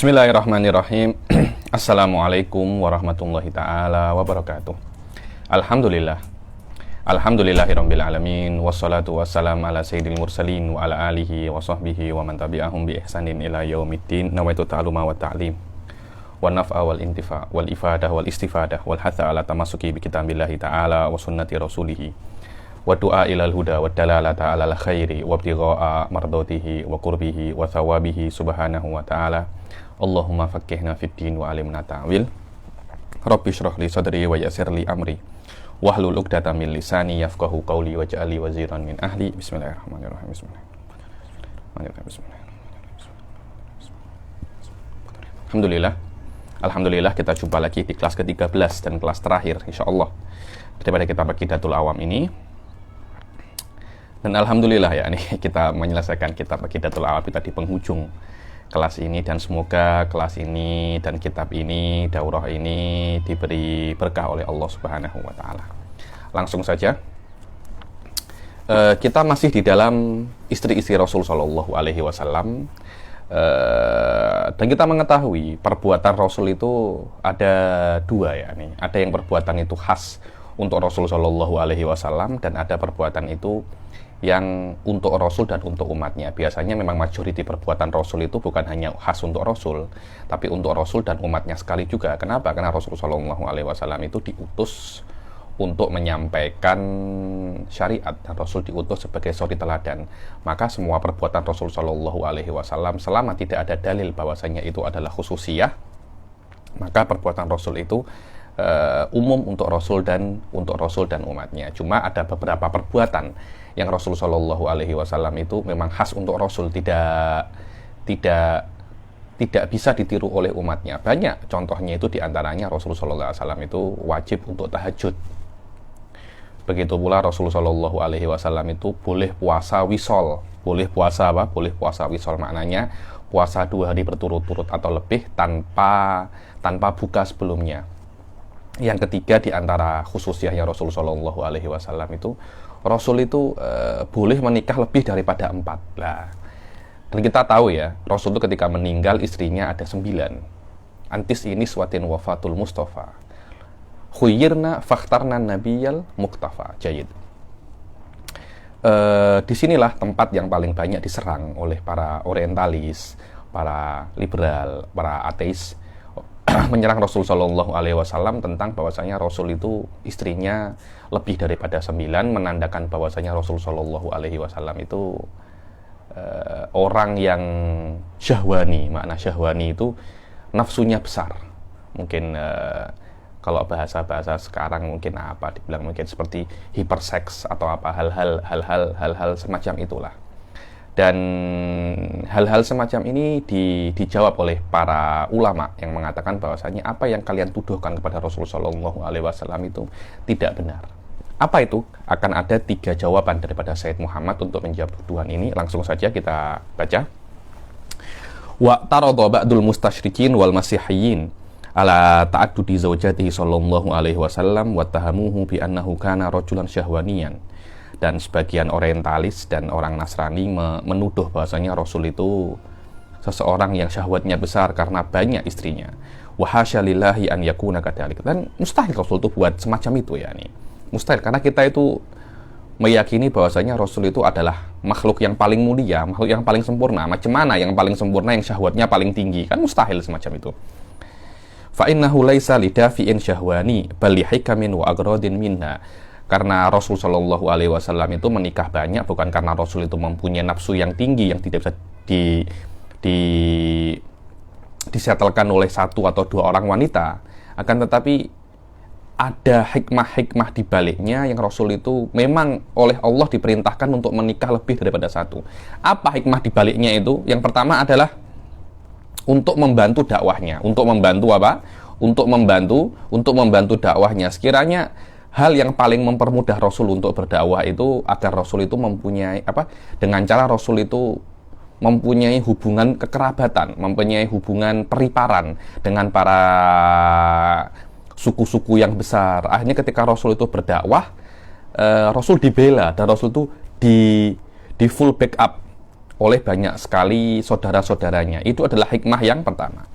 Bismillahirrahmanirrahim. Assalamualaikum warahmatullahi ta'ala wabarakatuh. Alhamdulillah. Alhamdulillahirabbil alamin wassalatu wassalamu ala sayyidil mursalin wa ala alihi wa sahbihi wa man tabi'ahum bi ihsanin ila yaumiddin. Nawaitu ta'aluma wa ta'lim wa naf'a wal intifa wal ifadah wal istifadah wal hatha ala tamasuki bi kitabillahi ta'ala wa sunnati rasulih wa du'a ilal huda wa dalalata alal khairi wa ibtigha'a mardatihi wa qurbihi wa thawabihi subhanahu wa ta'ala. Allahumma faqqihna fid din wa alimna ta'wil. Rabbi shrah li sadri wa yassir li amri wahlul 'uqdatam min lisani yafqahu qawli waj'alni waziran min ahli. Bismillahirrahmanirrahim. Alhamdulillah kita jumpa lagi di kelas ke-13 dan kelas terakhir insyaallah daripada kitab Aqidatul Awam ini. Dan alhamdulillah ya nih kita menyelesaikan kitab Aqidatul Awam kita di penghujung kelas ini, dan semoga kelas ini dan kitab ini, daurah ini diberi berkah oleh Allah Subhanahu wa taala. Langsung saja. Kita masih di dalam istri-istri Rasul sallallahu alaihi wasallam. Dan kita mengetahui perbuatan Rasul itu ada dua ya nih. Ada yang perbuatan itu khas untuk Rasul sallallahu alaihi wasallam, dan ada perbuatan itu yang untuk Rasul dan untuk umatnya. Biasanya memang majoriti perbuatan Rasul itu bukan hanya khas untuk Rasul, tapi untuk Rasul dan umatnya sekali juga. Kenapa? Karena Rasul sallallahu alaihi wasallam itu diutus untuk menyampaikan syariat, dan Rasul diutus sebagai suri teladan. Maka semua perbuatan Rasul sallallahu alaihi wasallam selama tidak ada dalil bahwasanya itu adalah khususiyah, maka perbuatan Rasul itu umum untuk Rasul dan umatnya. Cuma ada beberapa perbuatan yang Rasul sallallahu alaihi wasallam itu memang khas untuk Rasul, tidak bisa ditiru oleh umatnya. Banyak contohnya itu diantaranya Rasul sallallahu alaihi wasallam itu wajib untuk tahajud. Begitu pula Rasul sallallahu alaihi wasallam itu boleh puasa wisol. Boleh puasa apa? Boleh puasa wisol, maknanya puasa 2 hari berturut-turut atau lebih tanpa buka sebelumnya. Yang ketiga di antara khususiyahnya Rasul sallallahu alaihi wasallam itu Rasul itu boleh menikah lebih daripada 4. Nah, dan kita tahu ya, Rasul itu ketika meninggal istrinya ada 9. Antis ini suatin wafatul Mustafa. Khuyirna fakhtarna nabiyal muktafa. Jayid. Disinilah tempat yang paling banyak diserang oleh para orientalis, para liberal, para ateis, menyerang Rasul sallallahu alaihi wasallam tentang bahwasanya Rasul itu istrinya lebih daripada 9, menandakan bahwasanya Rasul sallallahu alaihi wasallam itu orang yang syahwani. Makna syahwani itu nafsunya besar. Mungkin kalau bahasa sekarang mungkin apa dibilang, mungkin seperti hiperseks atau apa, hal-hal semacam itulah. Dan hal-hal semacam ini dijawab oleh para ulama yang mengatakan bahwasanya apa yang kalian tuduhkan kepada Rasulullah Shallallahu Alaihi Wasallam itu tidak benar. Apa itu? Akan ada 3 jawaban daripada Sayyid Muhammad untuk menjawab tuduhan ini. Langsung saja kita baca. Wa taradha ba'dul mustasyrikin wal masihiyyin ala ta'addudi zawjatihi sallallahu alaihi wasallam wa tahamuhu bi annahu kana rajulan syahwaniyan. Dan sebagian orientalis dan orang Nasrani menuduh bahwasanya Rasul itu seseorang yang syahwatnya besar karena banyak istrinya. Wa hasya lillahi an yakuna kadzalik. Dan mustahil Rasul itu buat semacam itu ya nih. Mustahil, karena kita itu meyakini bahwasanya Rasul itu adalah makhluk yang paling mulia, makhluk yang paling sempurna. Macam mana yang paling sempurna yang syahwatnya paling tinggi? Kan mustahil semacam itu. Fa innahu laisa lidafi'in syahwani bal lihikamin wa agradin minna. Karena Rasul Shallallahu Alaihi Wasallam itu menikah banyak bukan karena Rasul itu mempunyai nafsu yang tinggi yang tidak bisa disetelkan oleh 1 atau 2 orang wanita, akan tetapi ada hikmah-hikmah di baliknya yang Rasul itu memang oleh Allah diperintahkan untuk menikah lebih daripada 1. Apa hikmah di baliknya itu? Yang pertama adalah untuk membantu dakwahnya. Untuk membantu apa? Untuk membantu dakwahnya. Sekiranya hal yang paling mempermudah Rasul untuk berdakwah itu agar Rasul itu mempunyai apa? Dengan cara Rasul itu mempunyai hubungan kekerabatan, mempunyai hubungan periparan dengan para suku-suku yang besar. Akhirnya ketika Rasul itu berdakwah, Rasul dibela dan Rasul itu di full backup oleh banyak sekali saudara-saudaranya. Itu adalah hikmah yang pertama.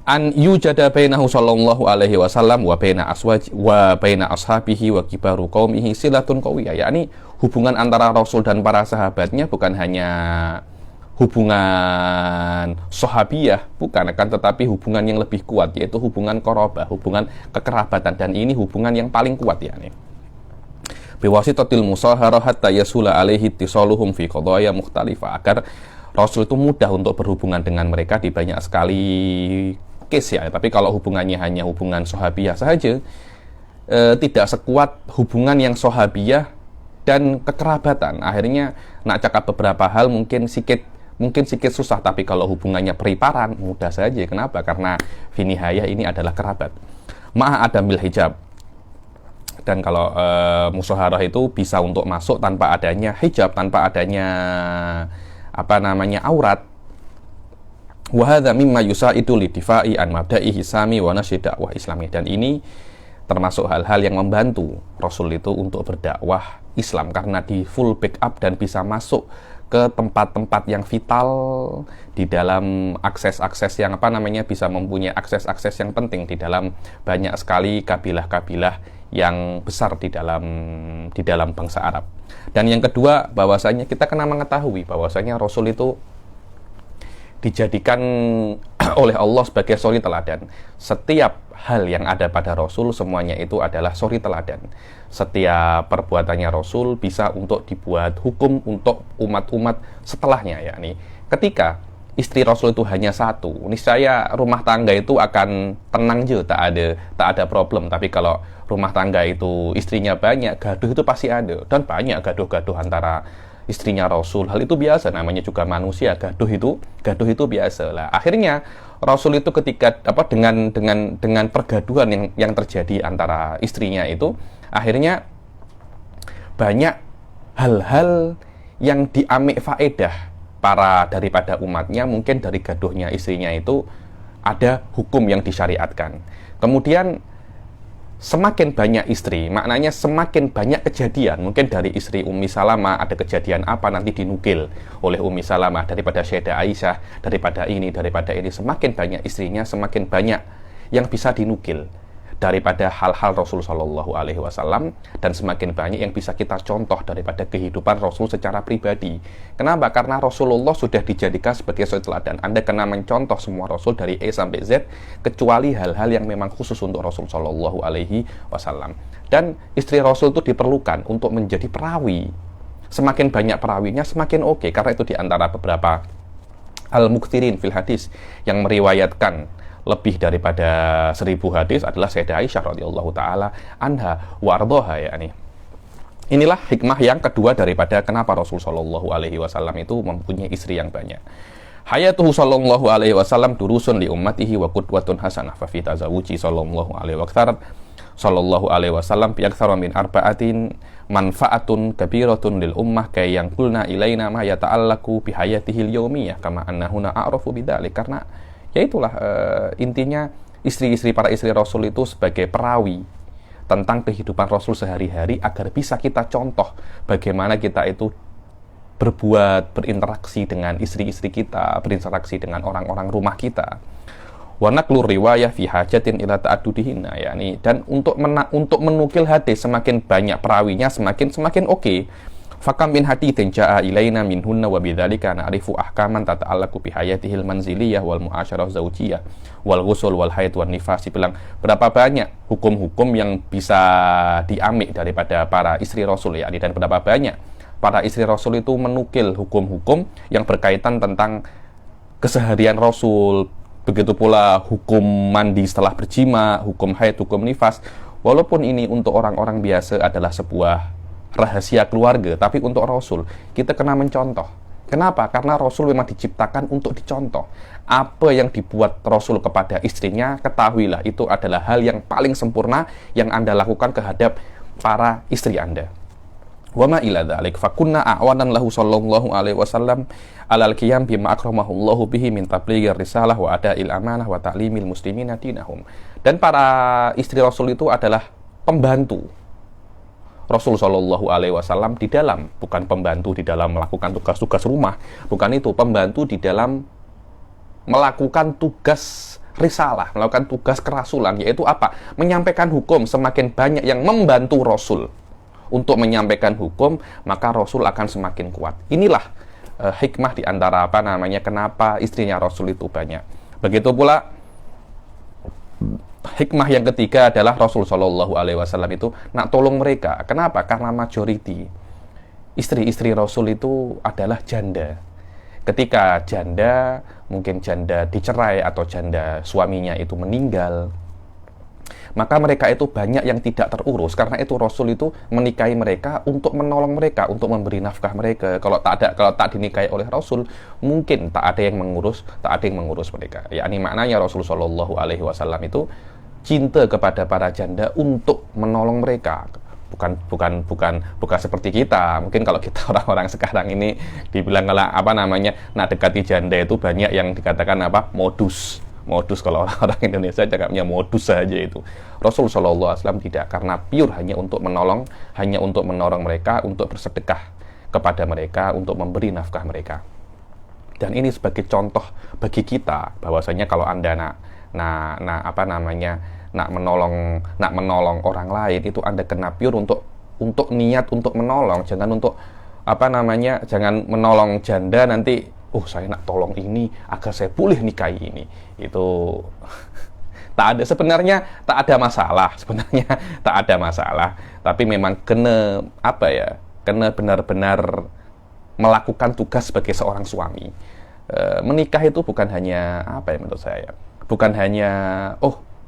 An yujada bainahu sallallahu alaihi wasallam wa baina ashabihi wa kibaru qaumihi silatun qawiyah, yakni hubungan antara Rasul dan para sahabatnya bukan hanya hubungan sahabiyah, bukan, akan tetapi hubungan yang lebih kuat, yaitu hubungan qarabah, hubungan kekerabatan, dan ini hubungan yang paling kuat, yakni biwasitatil musaharah hatta yasula alaihi ittisaluhum fi qadaya mukhtalifah, agar Rasul itu mudah untuk berhubungan dengan mereka di banyak sekali case, ya. Tapi kalau hubungannya hanya hubungan sahabiyah saja, tidak sekuat hubungan yang sahabiyah dan kekerabatan. Akhirnya nak cakap beberapa hal mungkin sedikit susah, tapi kalau hubungannya periparan mudah saja. Kenapa? Karena finihayah ini adalah kerabat. Ma'a adamil hijab. Dan kalau musyawarah itu bisa untuk masuk tanpa adanya hijab, tanpa adanya aurat. Wa hadza mimma yusaidu lidifai an mabda'i hisami wa nasyi dakwah islami. Dan ini termasuk hal-hal yang membantu Rasul itu untuk berdakwah Islam, karena di full backup dan bisa masuk ke tempat-tempat yang vital di dalam akses-akses yang bisa mempunyai akses-akses yang penting di dalam banyak sekali kabilah-kabilah yang besar di dalam bangsa Arab. Dan yang kedua, bahwasanya kita kena mengetahui bahwasanya Rasul itu dijadikan oleh Allah sebagai suri teladan. Setiap hal yang ada pada Rasul semuanya itu adalah suri teladan. Setiap perbuatannya Rasul bisa untuk dibuat hukum untuk umat-umat setelahnya, yakni ketika istri Rasul itu hanya satu, niscaya rumah tangga itu akan tenang je, tak ada problem. Tapi kalau rumah tangga itu istrinya banyak, gaduh itu pasti ada, dan banyak gaduh-gaduh antara istrinya Rasul. Hal itu biasa, namanya juga manusia, gaduh itu biasa lah. Akhirnya Rasul itu ketika dengan pergaduhan yang terjadi antara istrinya itu, akhirnya banyak hal-hal yang diambil faedah daripada umatnya. Mungkin dari gaduhnya istrinya itu ada hukum yang disyariatkan. Kemudian semakin banyak istri, maknanya semakin banyak kejadian. Mungkin dari istri Ummi Salamah ada kejadian apa, nanti dinukil oleh Ummi Salamah, daripada Sayyidah Aisyah, daripada ini. Semakin banyak istrinya, semakin banyak yang bisa dinukil daripada hal-hal Rasul Shallallahu Alaihi Wasallam, dan semakin banyak yang bisa kita contoh daripada kehidupan Rasul secara pribadi. Kenapa? Karena Rasulullah sudah dijadikan sebagai suri teladan. Anda kena mencontoh semua Rasul dari A sampai Z, kecuali hal-hal yang memang khusus untuk Rasul Shallallahu Alaihi Wasallam. Dan istri Rasul itu diperlukan untuk menjadi perawi. Semakin banyak perawinya, semakin oke. Karena itu diantara beberapa al-mukhtirin fil hadis yang meriwayatkan lebih daripada 1000 hadis adalah Sayyidah Aisyah radhiyallahu taala anha wa ardhaha, yakni. Inilah hikmah yang kedua daripada kenapa Rasul sallallahu alaihi wasallam itu mempunyai istri yang banyak. Hayatuhu sallallahu alaihi wasallam durusun li ummatihi wa qudwatun hasanah fa fi tazawuji sallallahu alaihi wasallam bi aktsara min arba'atin manfaatun kabiratun lil ummah kay yang qulna ilaina ma yata'allaqu bi hayatihi al-yawmiyah kama annahuna a'rafu bidzalik. Karena ya itulah intinya para istri Rasul itu sebagai perawi tentang kehidupan Rasul sehari-hari, agar bisa kita contoh bagaimana kita itu berinteraksi dengan istri-istri kita, berinteraksi dengan orang-orang rumah kita. Wa naqlu riwayah fi hajatin ila ta'addudihinna, yakni, dan untuk menukil hadis, semakin banyak perawinya semakin oke. Fakam min haditsin jaa ilaina minhunna wa bidzalika na'rifu ahkaman tata'allaqu bi hayatihil manziliyah wal mu'asyarah zaujiyah wal ghusl wal haid wan nifas. Bilang berapa banyak hukum-hukum yang bisa diambil daripada para istri Rasul, yakni, dan berapa banyak para istri Rasul itu menukil hukum-hukum yang berkaitan tentang keseharian Rasul. Begitu pula hukum mandi setelah berjima, hukum haid, hukum nifas. Walaupun ini untuk orang-orang biasa adalah sebuah rahasia keluarga, tapi untuk Rasul kita kena mencontoh. Kenapa? Karena Rasul memang diciptakan untuk dicontoh. Apa yang dibuat Rasul kepada istrinya, ketahuilah itu adalah hal yang paling sempurna yang Anda lakukan terhadap para istri Anda. Wa ma ila dzalik fa kunna a'wanan lahu sallallahu alaihi wasallam alal qiyam bima akramahullahu bihi min tablighi risalah wa ada'il amanah wa ta'limil muslimina dinahum. Dan para istri Rasul itu adalah pembantu Rasul Shallallahu Alaihi Wasallam di dalam, bukan pembantu di dalam melakukan tugas-tugas rumah, bukan itu, pembantu di dalam melakukan tugas risalah, melakukan tugas kerasulan, yaitu apa? Menyampaikan hukum. Semakin banyak yang membantu Rasul untuk menyampaikan hukum, maka Rasul akan semakin kuat. Inilah hikmah di antara kenapa istrinya Rasul itu banyak. Begitu pula hikmah yang ketiga adalah Rasul Shallallahu Alaihi Wasallam itu nak tolong mereka. Kenapa? Karena majority istri-istri Rasul itu adalah janda. Ketika janda, mungkin janda dicerai atau janda suaminya itu meninggal, maka mereka itu banyak yang tidak terurus. Karena itu Rasul itu menikahi mereka untuk menolong mereka, untuk memberi nafkah mereka. Kalau tak dinikahi oleh Rasul, mungkin tak ada yang mengurus mereka. Yakni maknanya Rasul Shallallahu Alaihi Wasallam itu cinta kepada para janda untuk menolong mereka. Bukan seperti kita. Mungkin kalau kita orang-orang sekarang ini dibilang nak dekati janda itu banyak yang dikatakan modus. Kalau orang-orang Indonesia cakapnya modus saja itu. Rasul Shallallahu Alaihi Wasallam tidak, karena pure hanya untuk menolong mereka, untuk bersedekah kepada mereka, untuk memberi nafkah mereka. Dan ini sebagai contoh bagi kita bahwasanya kalau Anda nak menolong orang lain, itu Anda kena pure untuk niat untuk menolong, jangan untuk jangan menolong janda nanti saya nak tolong ini agar saya boleh nikahi ini. Itu sebenarnya tak ada masalah, tapi memang kena benar-benar melakukan tugas sebagai seorang suami. Menikah itu bukan hanya menurut saya, bukan hanya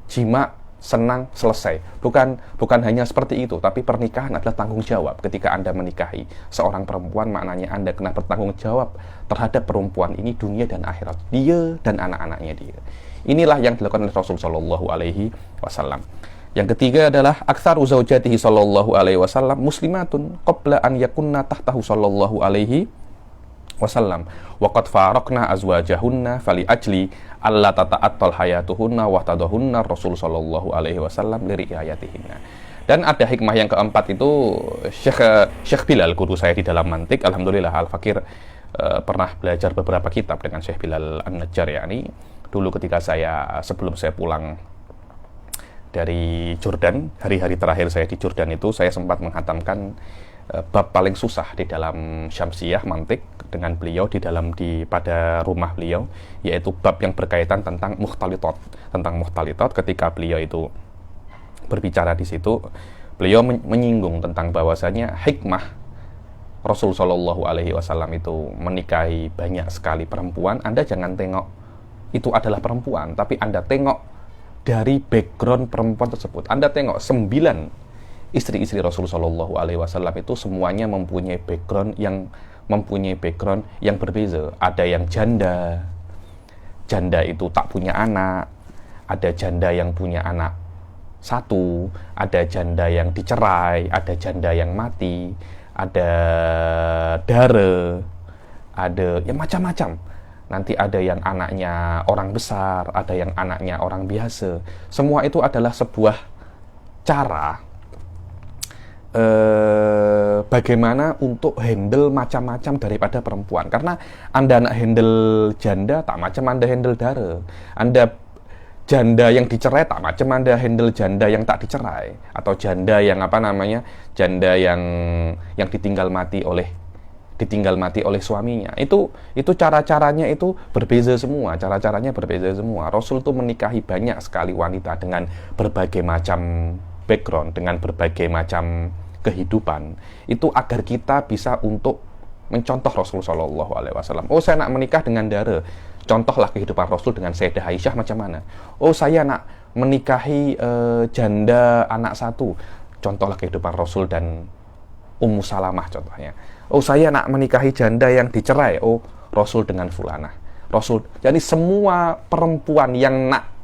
jima, senang, selesai. Bukan hanya seperti itu, tapi pernikahan adalah tanggung jawab. Ketika Anda menikahi seorang perempuan, maknanya Anda kena bertanggung jawab terhadap perempuan ini dunia dan akhirat, dia dan anak-anaknya dia. Inilah yang dilakukan oleh Rasul Shallallahu Alaihi Wasallam. Yang ketiga adalah aktsaru zaujatihi Shallallahu Alaihi Wasallam muslimatun qabla an yakunna tahtahu Shallallahu Alaihi Wasallam wa qad faraqna azwajahunna fali ajli alla tata'attal hayatuhunna wa tadahunna Rasul Shallallahu Alaihi Wasallam li riayatihinna. Dan ada hikmah yang keempat itu, Syekh Bilal, guru saya di dalam mantik, alhamdulillah Al-Fakir, pernah belajar beberapa kitab dengan Syekh Bilal An-Najjar. Dulu ketika sebelum saya pulang dari Jordan, hari-hari terakhir saya di Jordan itu, saya sempat menghatamkan bab paling susah di dalam Syamsiyah mantik dengan beliau pada rumah beliau, yaitu bab yang berkaitan tentang mukhtalitot. Ketika beliau itu berbicara di situ, beliau menyinggung tentang bahwasanya hikmah Rasul Shallallahu Alaihi Wasallam itu menikahi banyak sekali perempuan. Anda jangan tengok itu adalah perempuan, tapi Anda tengok dari background perempuan tersebut. Anda tengok 9 istri-istri Rasul Shallallahu Alaihi Wasallam itu semuanya mempunyai background yang berbeza. Ada yang janda itu tak punya anak, ada janda yang punya anak satu, ada janda yang dicerai, ada janda yang mati, ada dara, ada macam-macam. Nanti ada yang anaknya orang besar, ada yang anaknya orang biasa. Semua itu adalah sebuah cara bagaimana untuk handle macam-macam daripada perempuan. Karena Anda nak handle janda, tak macam Anda handle dara. Anda janda yang dicerai, tak macam Anda handle janda yang tak dicerai. Atau janda yang janda yang ditinggal mati oleh suaminya. Itu cara-caranya itu berbeza semua. Rasul itu menikahi banyak sekali wanita dengan berbagai macam background, dengan berbagai macam kehidupan, itu agar kita bisa untuk mencontoh Rasul Shallallahu Alaihi Wasallam. Saya nak menikah dengan dara, contohlah kehidupan Rasul dengan Sayyidah Aisyah macam mana. Saya nak menikahi janda anak satu, contohlah kehidupan Rasul dan Ummu Salamah contohnya. Saya nak menikahi janda yang dicerai, Rasul dengan fulanah. Jadi semua perempuan yang nak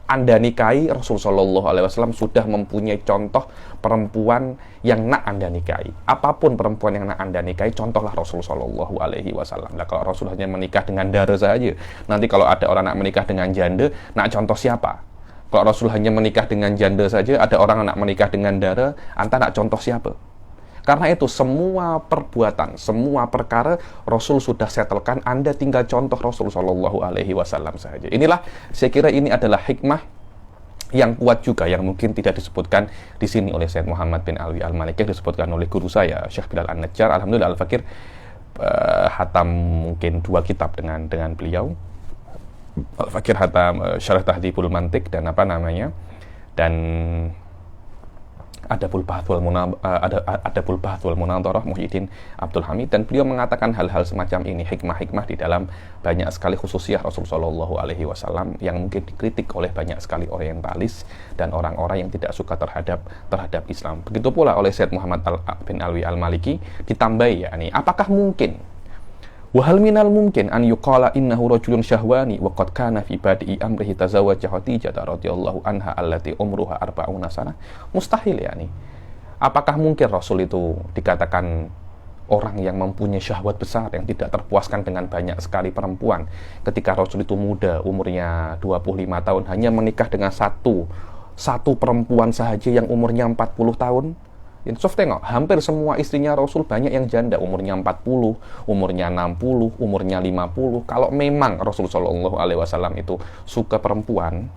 Anda nikahi, Rasul Shallallahu Alaihi Wasallam sudah mempunyai contoh perempuan yang nak Anda nikahi. Apapun perempuan yang nak Anda nikahi, contohlah Rasul Shallallahu Alaihi Wasallam. Kalau Rasul hanya menikah dengan dara saja, nanti kalau ada orang nak menikah dengan janda, nak contoh siapa? Kalau Rasul hanya menikah dengan janda saja, ada orang nak menikah dengan dara, anta nak contoh siapa? Karena itu semua perbuatan, semua perkara Rasul sudah setelkan, Anda tinggal contoh Rasul Shallallahu Alaihi Wasallam saja. Inilah, saya kira ini adalah hikmah yang kuat juga, yang mungkin tidak disebutkan di sini oleh Syekh Muhammad bin Alwi Al-Maliki, disebutkan oleh guru saya Syekh Bilal An-Najjar. Alhamdulillah Al-Fakir hatam mungkin 2 kitab dengan beliau. Al-Fakir hatam Syarah Tahdhibul Mantiq dan dan Adabul Bahth wal Munadharah Muhyiddin Abdul Hamid, dan beliau mengatakan hal-hal semacam ini, hikmah-hikmah di dalam banyak sekali khususiyah Rasulullah Shallallahu Alaihi Wasallam yang mungkin dikritik oleh banyak sekali orientalis dan orang-orang yang tidak suka terhadap Islam. Begitu pula oleh Syekh Muhammad bin Alwi Al-Maliki ditambahi, yakni apakah mungkin wahal minal mungkin an yuqala innahu rajulun syahwani wa qad kana fi badi'i amrihi tazawwaja Khadijah radhiyallahu anha allati umruha 40 sanah. Mustahil, yakni apakah mungkin Rasul itu dikatakan orang yang mempunyai syahwat besar, yang tidak terpuaskan dengan banyak sekali perempuan, ketika Rasul itu muda, umurnya 25 tahun, hanya menikah dengan satu perempuan saja yang umurnya 40 tahun. Insaf, tengok, hampir semua istrinya Rasul banyak yang janda, umurnya 40, umurnya 60, umurnya 50. Kalau memang Rasul Shallallahu Alaihi Wasallam itu suka perempuan,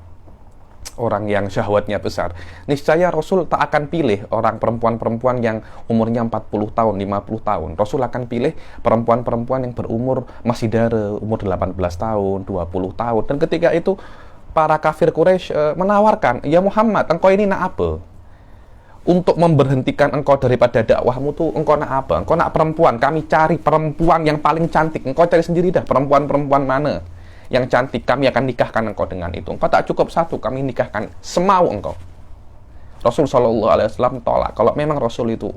orang yang syahwatnya besar, niscaya Rasul tak akan pilih orang perempuan-perempuan yang umurnya 40 tahun, 50 tahun. Rasul akan pilih perempuan-perempuan yang berumur masih dara, umur 18 tahun, 20 tahun. Dan ketika itu para kafir Quraisy menawarkan, ya Muhammad, engkau ini nak apa? Untuk memberhentikan engkau daripada dakwahmu tuh, engkau nak apa? Engkau nak perempuan, kami cari perempuan yang paling cantik. Engkau cari sendiri dah, perempuan-perempuan mana yang cantik, kami akan nikahkan engkau dengan itu. Engkau tak cukup satu, kami nikahkan semau engkau. Rasul Shallallahu Alaihi Wasallam tolak. Kalau memang Rasul itu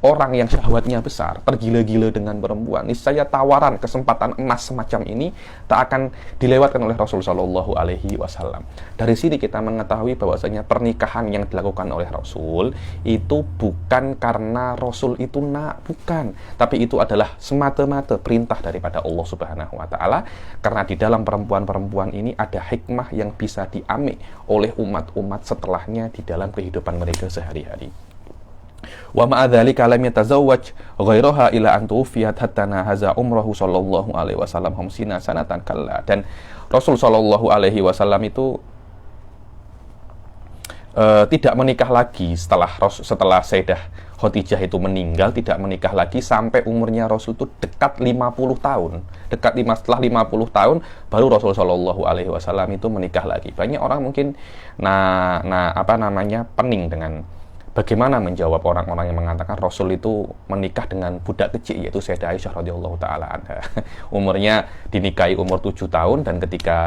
orang yang syahwatnya besar, tergila-gila dengan perempuan, niscaya tawaran kesempatan emas semacam ini tak akan dilewatkan oleh Rasul Shallallahu Alaihi Wasallam. Dari sini kita mengetahui bahwasanya pernikahan yang dilakukan oleh Rasul itu bukan karena Rasul itu bukan, tapi itu adalah semata-mata perintah daripada Allah Subhanahu Wa Taala. Karena di dalam perempuan-perempuan ini ada hikmah yang bisa diambil oleh umat-umat setelahnya di dalam kehidupan mereka sehari-hari. Wa ma'adzalika lam yatazawwaj ghairaha ila an tuwfiyat hatta nahaza umrahu sallallahu alaihi wasallam 50 sanatan kalla. Dan Rasul sallallahu alaihi wasallam itu tidak menikah lagi setelah Sayyidah Khadijah itu meninggal, tidak menikah lagi sampai umurnya Rasul itu dekat 50 tahun. Setelah 50 tahun baru Rasul sallallahu alaihi wasallam itu menikah lagi. Banyak orang mungkin pening dengan bagaimana menjawab orang-orang yang mengatakan Rasul itu menikah dengan budak kecil, yaitu Sayyidah Aisyah radhiyallahu taala anha. Umurnya dinikahi umur 7 tahun, dan ketika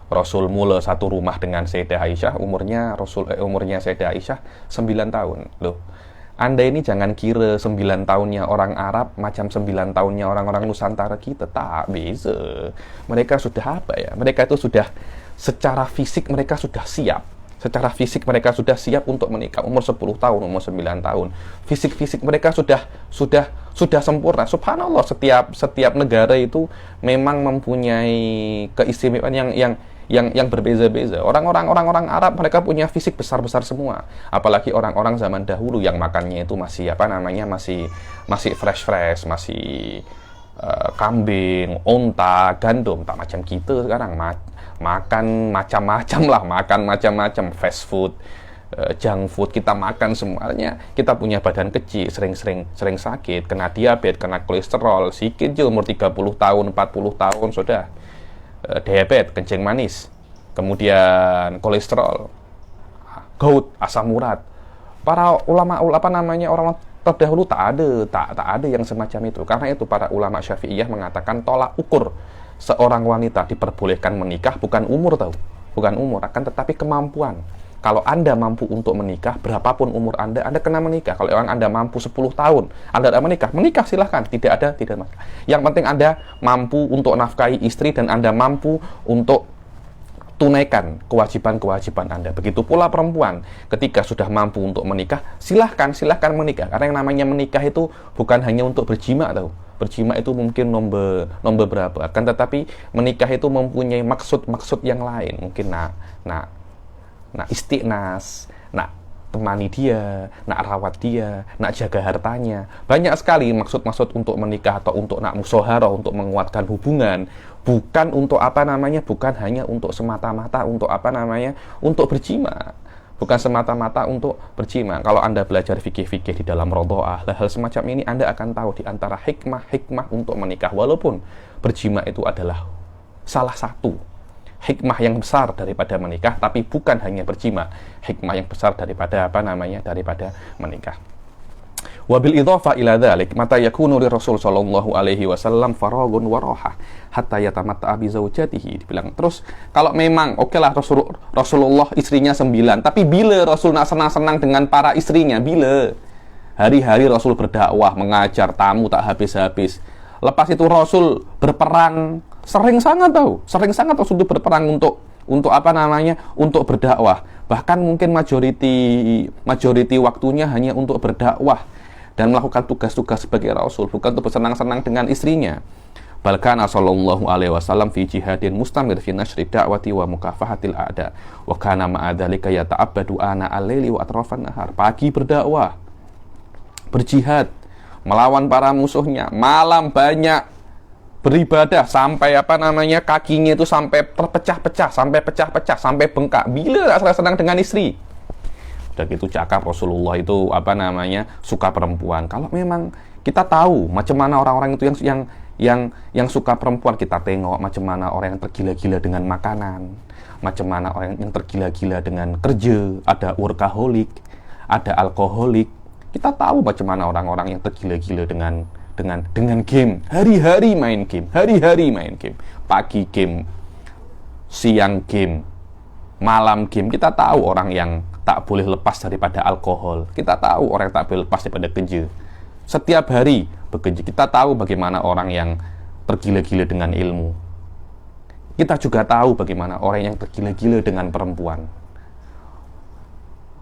Rasul mula satu rumah dengan Sayyidah Aisyah, umurnya Sayyidah Aisyah 9 tahun. Loh, Anda ini jangan kira 9 tahunnya orang Arab macam 9 tahunnya orang-orang Nusantara kita. Tak bisa. Mereka sudah Mereka itu sudah secara fisik mereka sudah siap. Secara fisik mereka sudah siap untuk menikah. Umur 10 tahun, umur 9 tahun. Fisik mereka sudah sempurna. Subhanallah, setiap negara itu memang mempunyai keistimewaan yang berbeza-beza. Orang Arab mereka punya fisik besar-besar semua. Apalagi orang-orang zaman dahulu yang makannya itu masih masih fresh, masih kambing, onta, gandum. Tak macam kita sekarang, makan macam-macam, fast food, junk food, kita makan semuanya. Kita punya badan kecil, sering sakit, kena diabetes, kena kolesterol, sikit je umur 30 tahun, 40 tahun sudah diabetes, kencing manis, kemudian kolesterol, gout, asam urat. Para ulama orang terdahulu tak ada yang semacam itu. Karena itu para ulama Syafi'iyah mengatakan tolak ukur seorang wanita diperbolehkan menikah bukan umur, akan tetapi kemampuan. Kalau Anda mampu untuk menikah, berapapun umur Anda kena menikah. Kalau Anda mampu 10 tahun, Anda tidak menikah silahkan, tidak masalah. Yang penting Anda mampu untuk nafkahi istri dan Anda mampu untuk tunaikan kewajiban-kewajiban Anda. Begitu pula perempuan, ketika sudah mampu untuk menikah, silahkan menikah. Karena yang namanya menikah itu bukan hanya untuk berjima, berjima itu mungkin nomor berapa. Akan tetapi menikah itu mempunyai maksud yang lain. Mungkin istiqnas, temani dia, nak rawat dia, nak jaga hartanya. Banyak sekali maksud-maksud untuk menikah atau untuk nak musyawarah, untuk menguatkan hubungan. Bukan untuk bukan hanya untuk semata-mata untuk berjima. Bukan semata-mata untuk berjima. Kalau Anda belajar fikih-fikih di dalam Radha'ah, hal semacam ini Anda akan tahu di antara hikmah untuk menikah. Walaupun berjima itu adalah salah satu hikmah yang besar daripada menikah, tapi bukan hanya berjima, hikmah yang besar daripada daripada menikah. Wabil idhafa ila dzalik mata yakunu li Rasul sallallahu alaihi wasallam faragun wa raha hatta yatamatta'a bi zaujatihi. Dibilang terus, kalau memang okelah Rasulullah istrinya 9, tapi bila Rasul nak senang-senang dengan para istrinya, bila hari-hari Rasul berdakwah, mengajar tamu tak habis-habis. Lepas itu Rasul berperang, sering sangat Rasul itu berperang untuk untuk berdakwah. Bahkan mungkin majority waktunya hanya untuk berdakwah dan melakukan tugas-tugas sebagai Rasul, bukan untuk bersenang-senang dengan istrinya. Balkana sallallahu alaihi wasallam fi jihadin mustamir fi nashri da'wati wa mukafahatil a'da wa kana ma'a dzalika yata'abbadu ana al-laili wa atrafan nahar. Pagi berdakwah, berjihad, melawan para musuhnya, malam banyak beribadah sampai kakinya itu sampai terpecah-pecah, sampai pecah-pecah, sampai bengkak. Bila senang dengan istri. Dan itu cakap Rasulullah itu suka perempuan. Kalau memang kita tahu macam mana orang-orang itu yang suka perempuan, kita tengok macam mana orang yang tergila-gila dengan makanan, macam mana orang yang tergila-gila dengan kerja, ada workaholic, ada alkoholik. Kita tahu macam mana orang-orang yang tergila-gila dengan game, hari-hari main game, pagi game, siang game, malam game. Kita tahu orang yang tak boleh lepas daripada alkohol, kita tahu orang yang tak boleh lepas daripada kerja, setiap hari bekerja. Kita tahu bagaimana orang yang tergila-gila dengan ilmu. Kita juga tahu bagaimana orang yang tergila-gila dengan perempuan.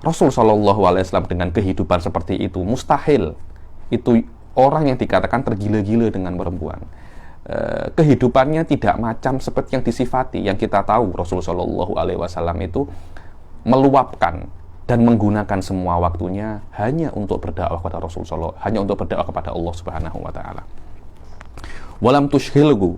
Rasul Shallallahu Alaihi Wasallam dengan kehidupan seperti itu, mustahil itu orang yang dikatakan tergila-gila dengan perempuan. Kehidupannya tidak macam seperti yang disifati. Yang kita tahu Rasul Shallallahu Alaihi Wasallam itu meluapkan dan menggunakan semua waktunya hanya untuk berdakwah kepada Rasulullah, hanya untuk berdakwah kepada Allah Subhanahu wa taala. Walam tushghilhu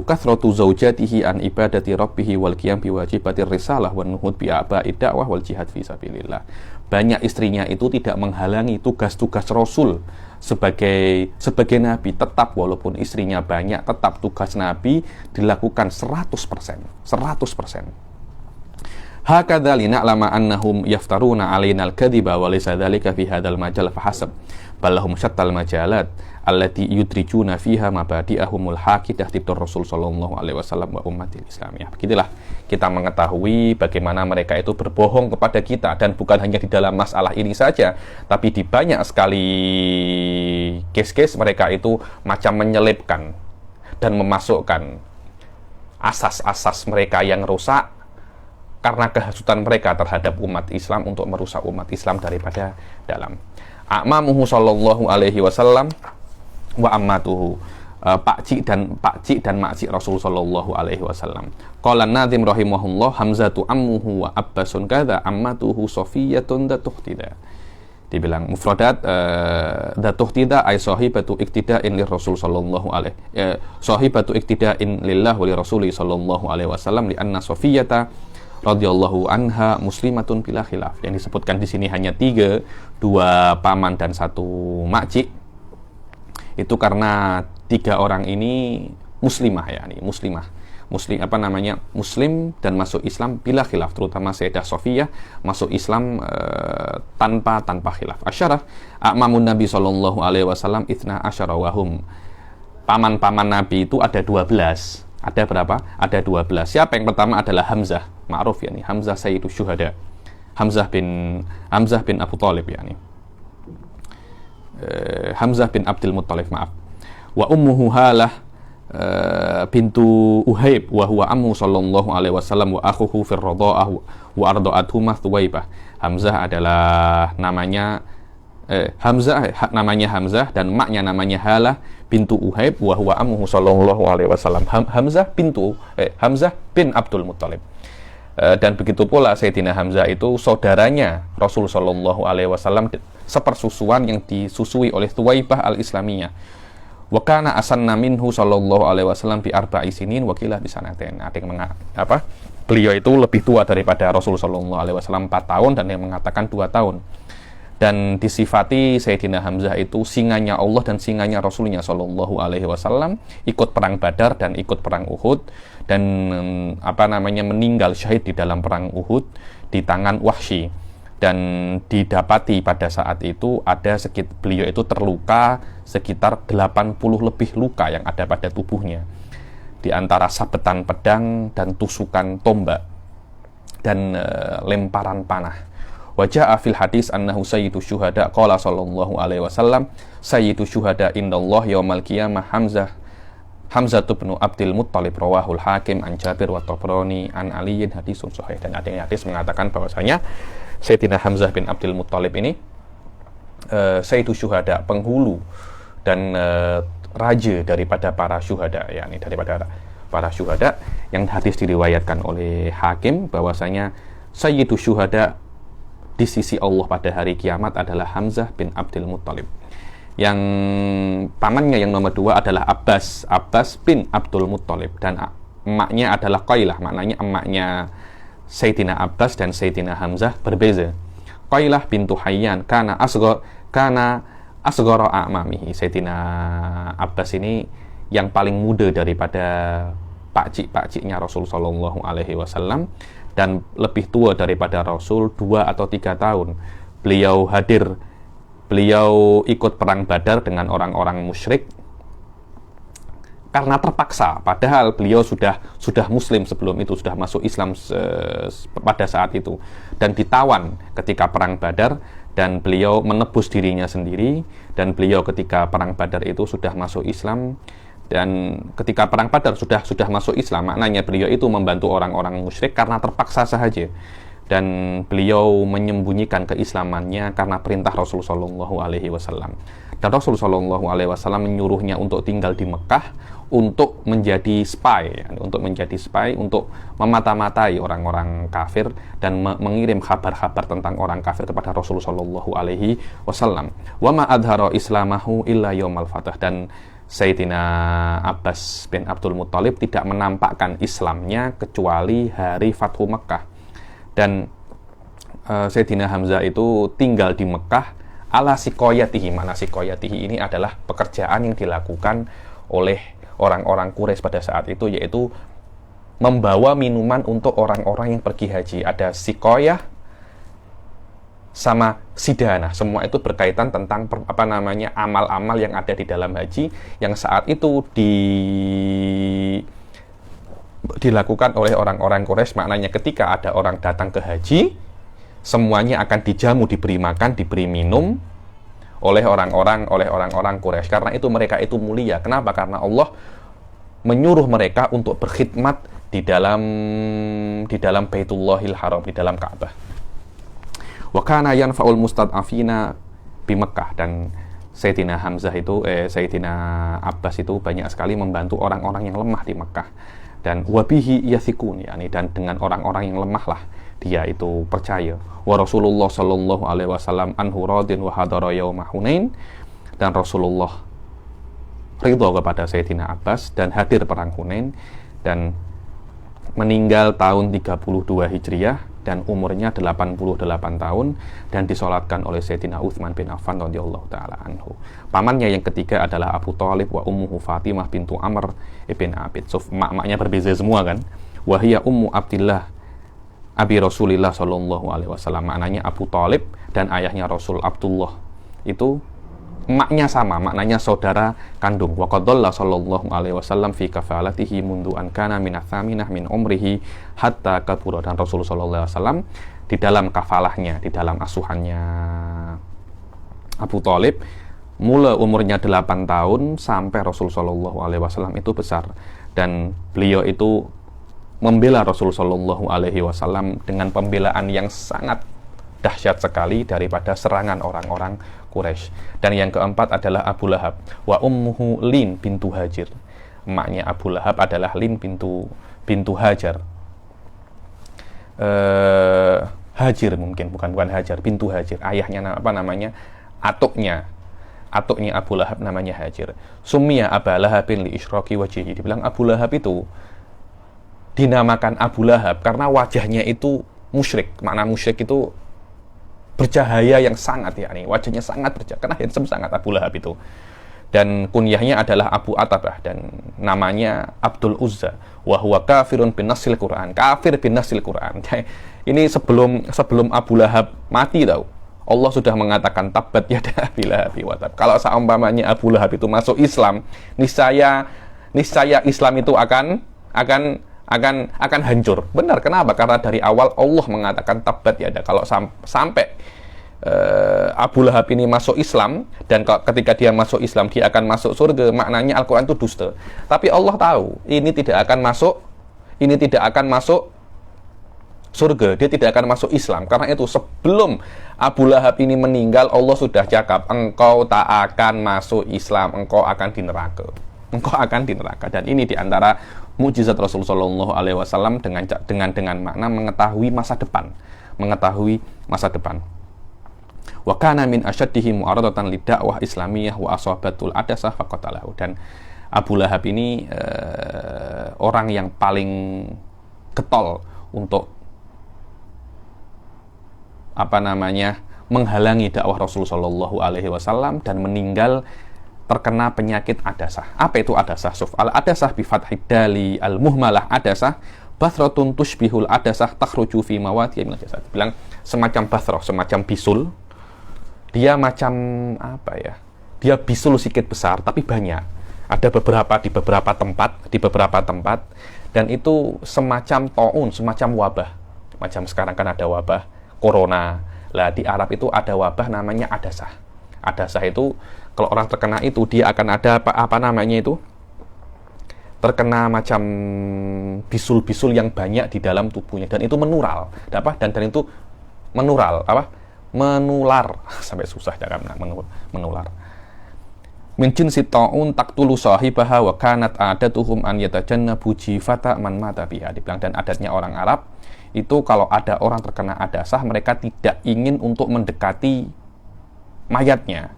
kathratu zaujatihi an ibadati rabbih wal qiyam bi wajibati risalah wan nuhud bi aba'i dakwah wal jihad fi sabilillah. Banyak istrinya itu tidak menghalangi tugas-tugas Rasul sebagai nabi. Tetap walaupun istrinya banyak, tetap tugas nabi dilakukan 100%. Hakadha lina'lama annahum yaftaruna alaina al-kadhiba wa laysa dhalika fi hadzal majal fahasab bal lahum syattal majalat allati yudrijuna fiha mabadi'ahumul haqidah tidur Rasul sallallahu alaihi wasallam wa ummatil islamiyah. Begitulah kita mengetahui bagaimana mereka itu berbohong kepada kita, dan bukan hanya di dalam masalah ini saja, tapi di banyak sekali case-case mereka itu macam menyelipkan dan memasukkan asas-asas mereka yang rusak karena kehasutan mereka terhadap umat Islam untuk merusak umat Islam daripada dalam. A'mamuhu sallallahu alaihi wasallam wa ammatuhu, pakcik dan makcik Rasul sallallahu alaihi wasallam. Qala an-Nazim rahimahullah, Hamzatu ammuhu wa Abbasun kadza ammatuhu Safiyatun datuhtida. Dibilang mufradat datuhtida ay sahibatu iktida'in li Rasul sallallahu alaihi sahibatu iktida'in lillah wa li Rasuli sallallahu alaihi wasallam li anna Safiyata radhiyallahu anha muslimatun bila khilaf. Yang disebutkan di sini hanya 3, 2 paman dan 1 makcik. Itu karena 3 orang ini muslimah, muslim dan masuk Islam bila khilaf, terutama Sayyidah Safiyah masuk Islam tanpa khilaf. Asyarah a'mamun Nabi sallallahu alaihi wasallam 12 wahum. Paman-paman Nabi itu ada 12. Ada berapa? Ada 12. Siapa yang pertama adalah Hamzah, ma'ruf Hamzah Sayyidus Syuhada. Hamzah bin Abu Thalib Hamzah bin Abdul Muttalib, maaf. Wa ummuhu Halah bintu Uhaib wa huwa ammu sallallahu alaihi wasallam wa akhuhu fir radha'ah wa arda'athu Thuwaibah. Hamzah adalah namanya Hamzah dan maknya namanya Halah bintu Uhaib wa huwa ammuhu sallallahu alaihi wasallam. Hamzah bin Abdul Muttalib. Dan begitu pula Sayyidina Hamzah itu saudaranya Rasul Shallallahu Alaihi Wasallam, sepersusuan yang disusui oleh Thuwaibah al-Islamiyah. Wa kana asanna minhu Shallallahu Alaihi Wasallam bi arba'i sinin wa qila bi sanatain. Ada yang beliau itu lebih tua daripada Rasul Shallallahu Alaihi Wasallam 4 tahun, dan yang mengatakan 2 tahun. Dan disifati Sayyidina Hamzah itu singanya Allah dan singanya Rasulnya Shallallahu Alaihi Wasallam, ikut perang Badar dan ikut perang Uhud, dan meninggal syahid di dalam perang Uhud di tangan Wahsy. Dan didapati pada saat itu beliau itu terluka sekitar 80 lebih luka yang ada pada tubuhnya, di antara sabetan pedang dan tusukan tombak dan lemparan panah. Wajah fil hadis annahu sayyidu syuhada qala sallallahu alaihi wasallam sayyidu syuhada indallah yaumal qiyamah Hamzah bin Abdul Muttalib, rawahul Hakim an Jabir wa Tabrani an Aliyin, hadisun sahih. Dan ada yang hadis mengatakan bahwasanya Sayyidina Hamzah bin Abdul Muttalib ini sayyidu syuhada, penghulu dan raja daripada para syuhada, yakni daripada para syuhada, yang hadis diriwayatkan oleh Hakim bahwasanya sayyidu syuhada di sisi Allah pada hari kiamat adalah Hamzah bin Abdul Muttalib. Yang pamannya yang nomor 2 adalah Abbas bin Abdul Muttalib, dan emaknya adalah Qailah. Maknanya emaknya Sayyidina Abbas dan Sayyidina Hamzah berbeza. Qailah bintu Hayyan kana asghara a'mamihi. Sayyidina Abbas ini yang paling muda daripada pakcik-pakciknya Rasul sallallahu alaihi wasallam, dan lebih tua daripada Rasul 2 atau 3 tahun. Beliau ikut perang Badar dengan orang-orang musyrik karena terpaksa, padahal beliau sudah muslim sebelum itu, sudah masuk Islam pada saat itu, dan ditawan ketika perang Badar, dan beliau menebus dirinya sendiri, dan beliau ketika perang Badar itu sudah masuk Islam. Dan ketika perang Badar sudah masuk Islam, maknanya beliau itu membantu orang-orang musyrik karena terpaksa saja, dan beliau menyembunyikan keislamannya karena perintah Rasul Shallallahu Alaihi Wasallam. Dan Rasul Shallallahu Alaihi Wasallam menyuruhnya untuk tinggal di Mekah untuk menjadi spy, untuk memata-matai orang-orang kafir dan mengirim kabar-kabar tentang orang kafir kepada Rasul Shallallahu Alaihi Wasallam. Wa ma adhara islamahu illa yaumal fath. Dan Sayyidina Abbas bin Abdul Muttalib tidak menampakkan Islamnya kecuali hari Fathu Mekah. Dan Sayyidina Hamzah itu tinggal di Mekah ala sikoyatihi. Mana sikoyatihi ini adalah pekerjaan yang dilakukan oleh orang-orang Quraisy pada saat itu, yaitu membawa minuman untuk orang-orang yang pergi haji. Ada sikoyah sama sidana, semua itu berkaitan tentang amal-amal yang ada di dalam haji, yang saat itu dilakukan oleh orang-orang Quraisy. Maknanya ketika ada orang datang ke haji, semuanya akan dijamu, diberi makan, diberi minum oleh orang-orang Quraisy. Karena itu mereka itu mulia. Kenapa? Karena Allah menyuruh mereka untuk berkhidmat di dalam Baitullahil Haram, di dalam Ka'bah. Wa kana yanfa'ul mustad'afina bi Mekkah. Dan Sayyidina Hamzah itu Sayyidina Abbas itu banyak sekali membantu orang-orang yang lemah di Mekkah. Dan wabihi yathikun, dan dengan orang-orang yang lemah lah dia itu percaya. Wa Rasulullah sallallahu alaihi wasallam anhu radin wa hadara yauma Hunain. Dan Rasulullah ridha kepada Sayyidina Abbas dan hadir perang Hunain, dan meninggal tahun 32 Hijriah dan umurnya 88 tahun, dan disolatkan oleh Sayyidina Utsman bin Affan radhiyallahu taala anhu. Pamannya yang ketiga adalah Abu Thalib wa ummuhu Fatimah bintu Amr ibn Abid. So, mak-maknya berbeza semua kan. Wa hiya ummu Abdillah abi Rasulillah sallallahu alaihi wasallam. Maknanya Abu Thalib dan ayahnya Rasul Abdullah itu maknya sama, maknanya saudara kandung. Wa qadalla sallallahu alaihi wasallam fi kafalatihi mundu an kana min athaminah min umrihi hatta kabura. Dan Rasul sallallahu alaihi wasallam di dalam kafalahnya, di dalam asuhannya Abu Thalib, mulai umurnya 8 tahun sampai Rasul sallallahu alaihi wasallam itu besar. Dan beliau itu membela Rasul sallallahu alaihi wasallam dengan pembelaan yang sangat dahsyat sekali daripada serangan orang-orang Quraisy. Dan yang keempat adalah Abu Lahab. Wa ummuhu Lin bintu Hajar. Emaknya Abu Lahab adalah Lin bintu Hajar. Hajir mungkin, bukan Hajar, bintu Hajir, ayahnya apa namanya, atuknya Abu Lahab namanya Hajir. Summiya Aba Lahabin li isyraqi wajhihi. Dibilang Abu Lahab itu dinamakan Abu Lahab karena wajahnya itu musyrik. Makna musyrik itu bercahaya yang sangat, yakni wajahnya sangat bercahaya, karena handsome sangat Abu Lahab itu. Dan kunyahnya adalah Abu Atabah, dan namanya Abdul Uzza. Wa huwa kafirun bin nasil Quran, kafir bin nasil Quran. Ini sebelum Abu Lahab mati tahu, Allah sudah mengatakan tabbat yada Abi Lahab wa tab. Kalau seumpamanya Abu Lahab itu masuk Islam, niscaya Islam itu akan hancur. Benar, kenapa? Karena dari awal Allah mengatakan tabbat yada. Kalau sampai Abu Lahab ini masuk Islam, dan ketika dia masuk Islam dia akan masuk surga, maknanya Al-Quran itu dusta. Tapi Allah tahu ini tidak akan masuk surga, dia tidak akan masuk Islam. Karena itu sebelum Abu Lahab ini meninggal, Allah sudah cakap, engkau tak akan masuk Islam, engkau akan di neraka. Dan ini diantara mukjizat Rasulullah SAW dengan makna mengetahui masa depan. Wa kana min asyaddihi mu'aradatan lidakwah islamiyah wa asabatul adasah faqatalahu. Dan Abu Lahab ini orang yang paling getol untuk menghalangi dakwah Rasulullah SAW, dan meninggal terkena penyakit adasah. Apa itu adasah? Al-adasah bi fathid dali al-muhmalah adasah bathratun tushbihul adasah takhruju fi mawati min al-jasad. Bilang semacam bathroh, semacam bisul. Dia macam dia bisul sedikit besar tapi banyak. Ada di beberapa tempat, dan itu semacam taun, semacam wabah. Macam sekarang kan ada wabah corona. Lah di Arab itu ada wabah namanya adasah. Adasah itu kalau orang terkena itu dia akan ada terkena macam bisul-bisul yang banyak di dalam tubuhnya, dan itu menular. Dan itu menular sampai susah jangan menular. Min jinsi ta'un taqtulu sahibaha wa kanat adatuhum an yatajannabu jifata man mata biha. Dibilang, dan adatnya orang Arab itu kalau ada orang terkena adasah, mereka tidak ingin untuk mendekati mayatnya.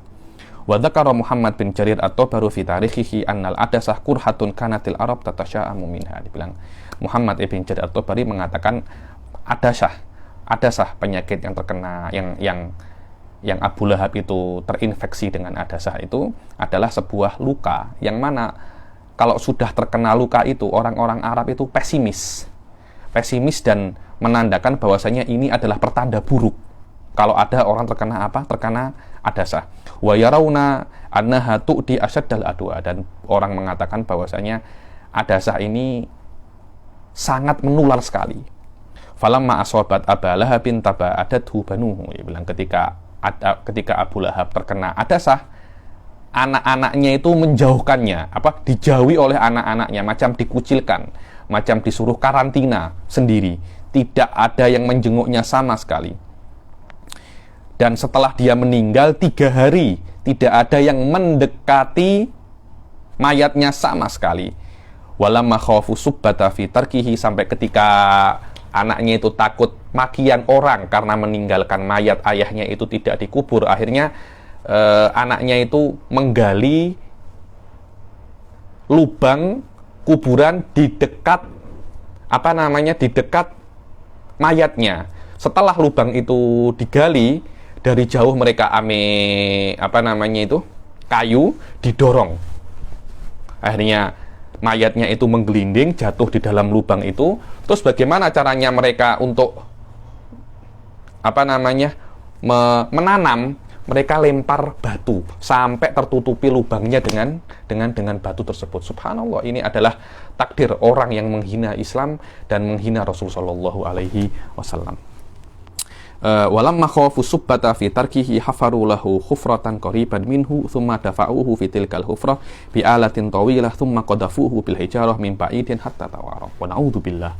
Wa dzakara Muhammad bin Jarir at-Tabari fi tarikhihi annal adasah kurhatun kanatil Arab tatasya'amu minha. Dibilang Muhammad bin Jarir at-Tabari mengatakan adasah penyakit yang terkena yang Abu Lahab itu terinfeksi dengan adasah itu adalah sebuah luka, yang mana kalau sudah terkena luka itu orang-orang Arab itu pesimis dan menandakan bahwasanya ini adalah pertanda buruk kalau ada orang terkena adasah. Wa yarawna annaha tu'di asyaddal adwa, dan orang mengatakan bahwasanya adasah ini sangat menular sekali. Falamma asobat Aba Lahabin taba'adathu banuhu. Dia bilang ketika Abu Lahab terkena adasah, anak-anaknya itu menjauhkannya, dijauhi oleh anak-anaknya, macam dikucilkan, macam disuruh karantina sendiri, tidak ada yang menjenguknya sama sekali. Dan setelah dia meninggal 3 hari, tidak ada yang mendekati mayatnya sama sekali. Walamma khafu subbata fi tarkihi, sampai ketika anaknya itu takut makian orang karena meninggalkan mayat ayahnya itu tidak dikubur, akhirnya anaknya itu menggali lubang kuburan di dekat mayatnya. Setelah lubang itu digali, dari jauh mereka kayu didorong. Akhirnya mayatnya itu menggelinding, jatuh di dalam lubang itu. Terus bagaimana caranya mereka untuk menanam? Mereka lempar batu sampai tertutupi lubangnya dengan batu tersebut. Subhanallah, ini adalah takdir orang yang menghina Islam dan menghina Rasul sallallahu alaihi wasallam. Walamma khafu subbata fi tarkihi hafaru lahu khufratan qariban minhu thumma dafa'uhu fi tilkal hufrah bi alatin tawilah thumma qadafuhu bil hijarah min ba'idin hatta tawara. Wa na'udzubillah.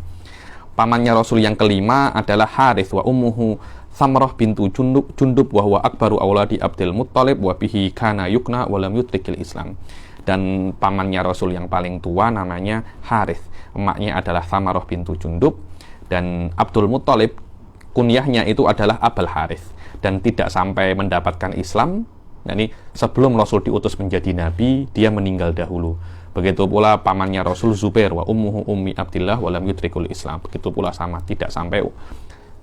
Pamannya Rasul yang kelima adalah Harith wa ummuhu Samrah bintu Jundub wa huwa akbaru auladi Abdul Muttalib wa bihi kana yukna wa lam yutrikil Islam. Dan pamannya Rasul yang paling tua namanya Harith, emaknya adalah Samrah bintu Jundub, Dan Abdul Muthalib kunyahnya itu adalah Abul Harith, dan tidak sampai mendapatkan Islam. Yani sebelum Rasul diutus menjadi nabi, dia meninggal dahulu. Begitu pula pamannya Rasul Zubair, wa ummuhu ummi Abdillah wa lam yudrikul Islam. Begitu pula sama, tidak sampai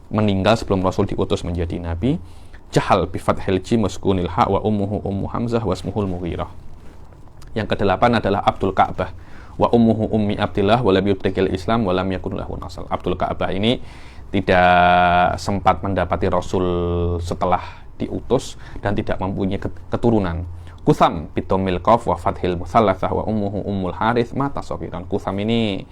meninggal sebelum Rasul diutus menjadi nabi. Jahal bi fathil jim waskunil ha wa ummuhu ummu Hamzah wasmuhul Mughirah. Yang kedelapan adalah Abdul Ka'bah, wa ummuhu ummi Abdillah wa lam yudrikul Islam wa lam yakun lahu nasal. Abdul Ka'bah ini tidak sempat mendapati Rasul setelah diutus dan tidak mempunyai keturunan. Kutham bitomil qaf wa fathil mutsallatsah wa ummuhu ummul Harith mata sagiran. Kutham ini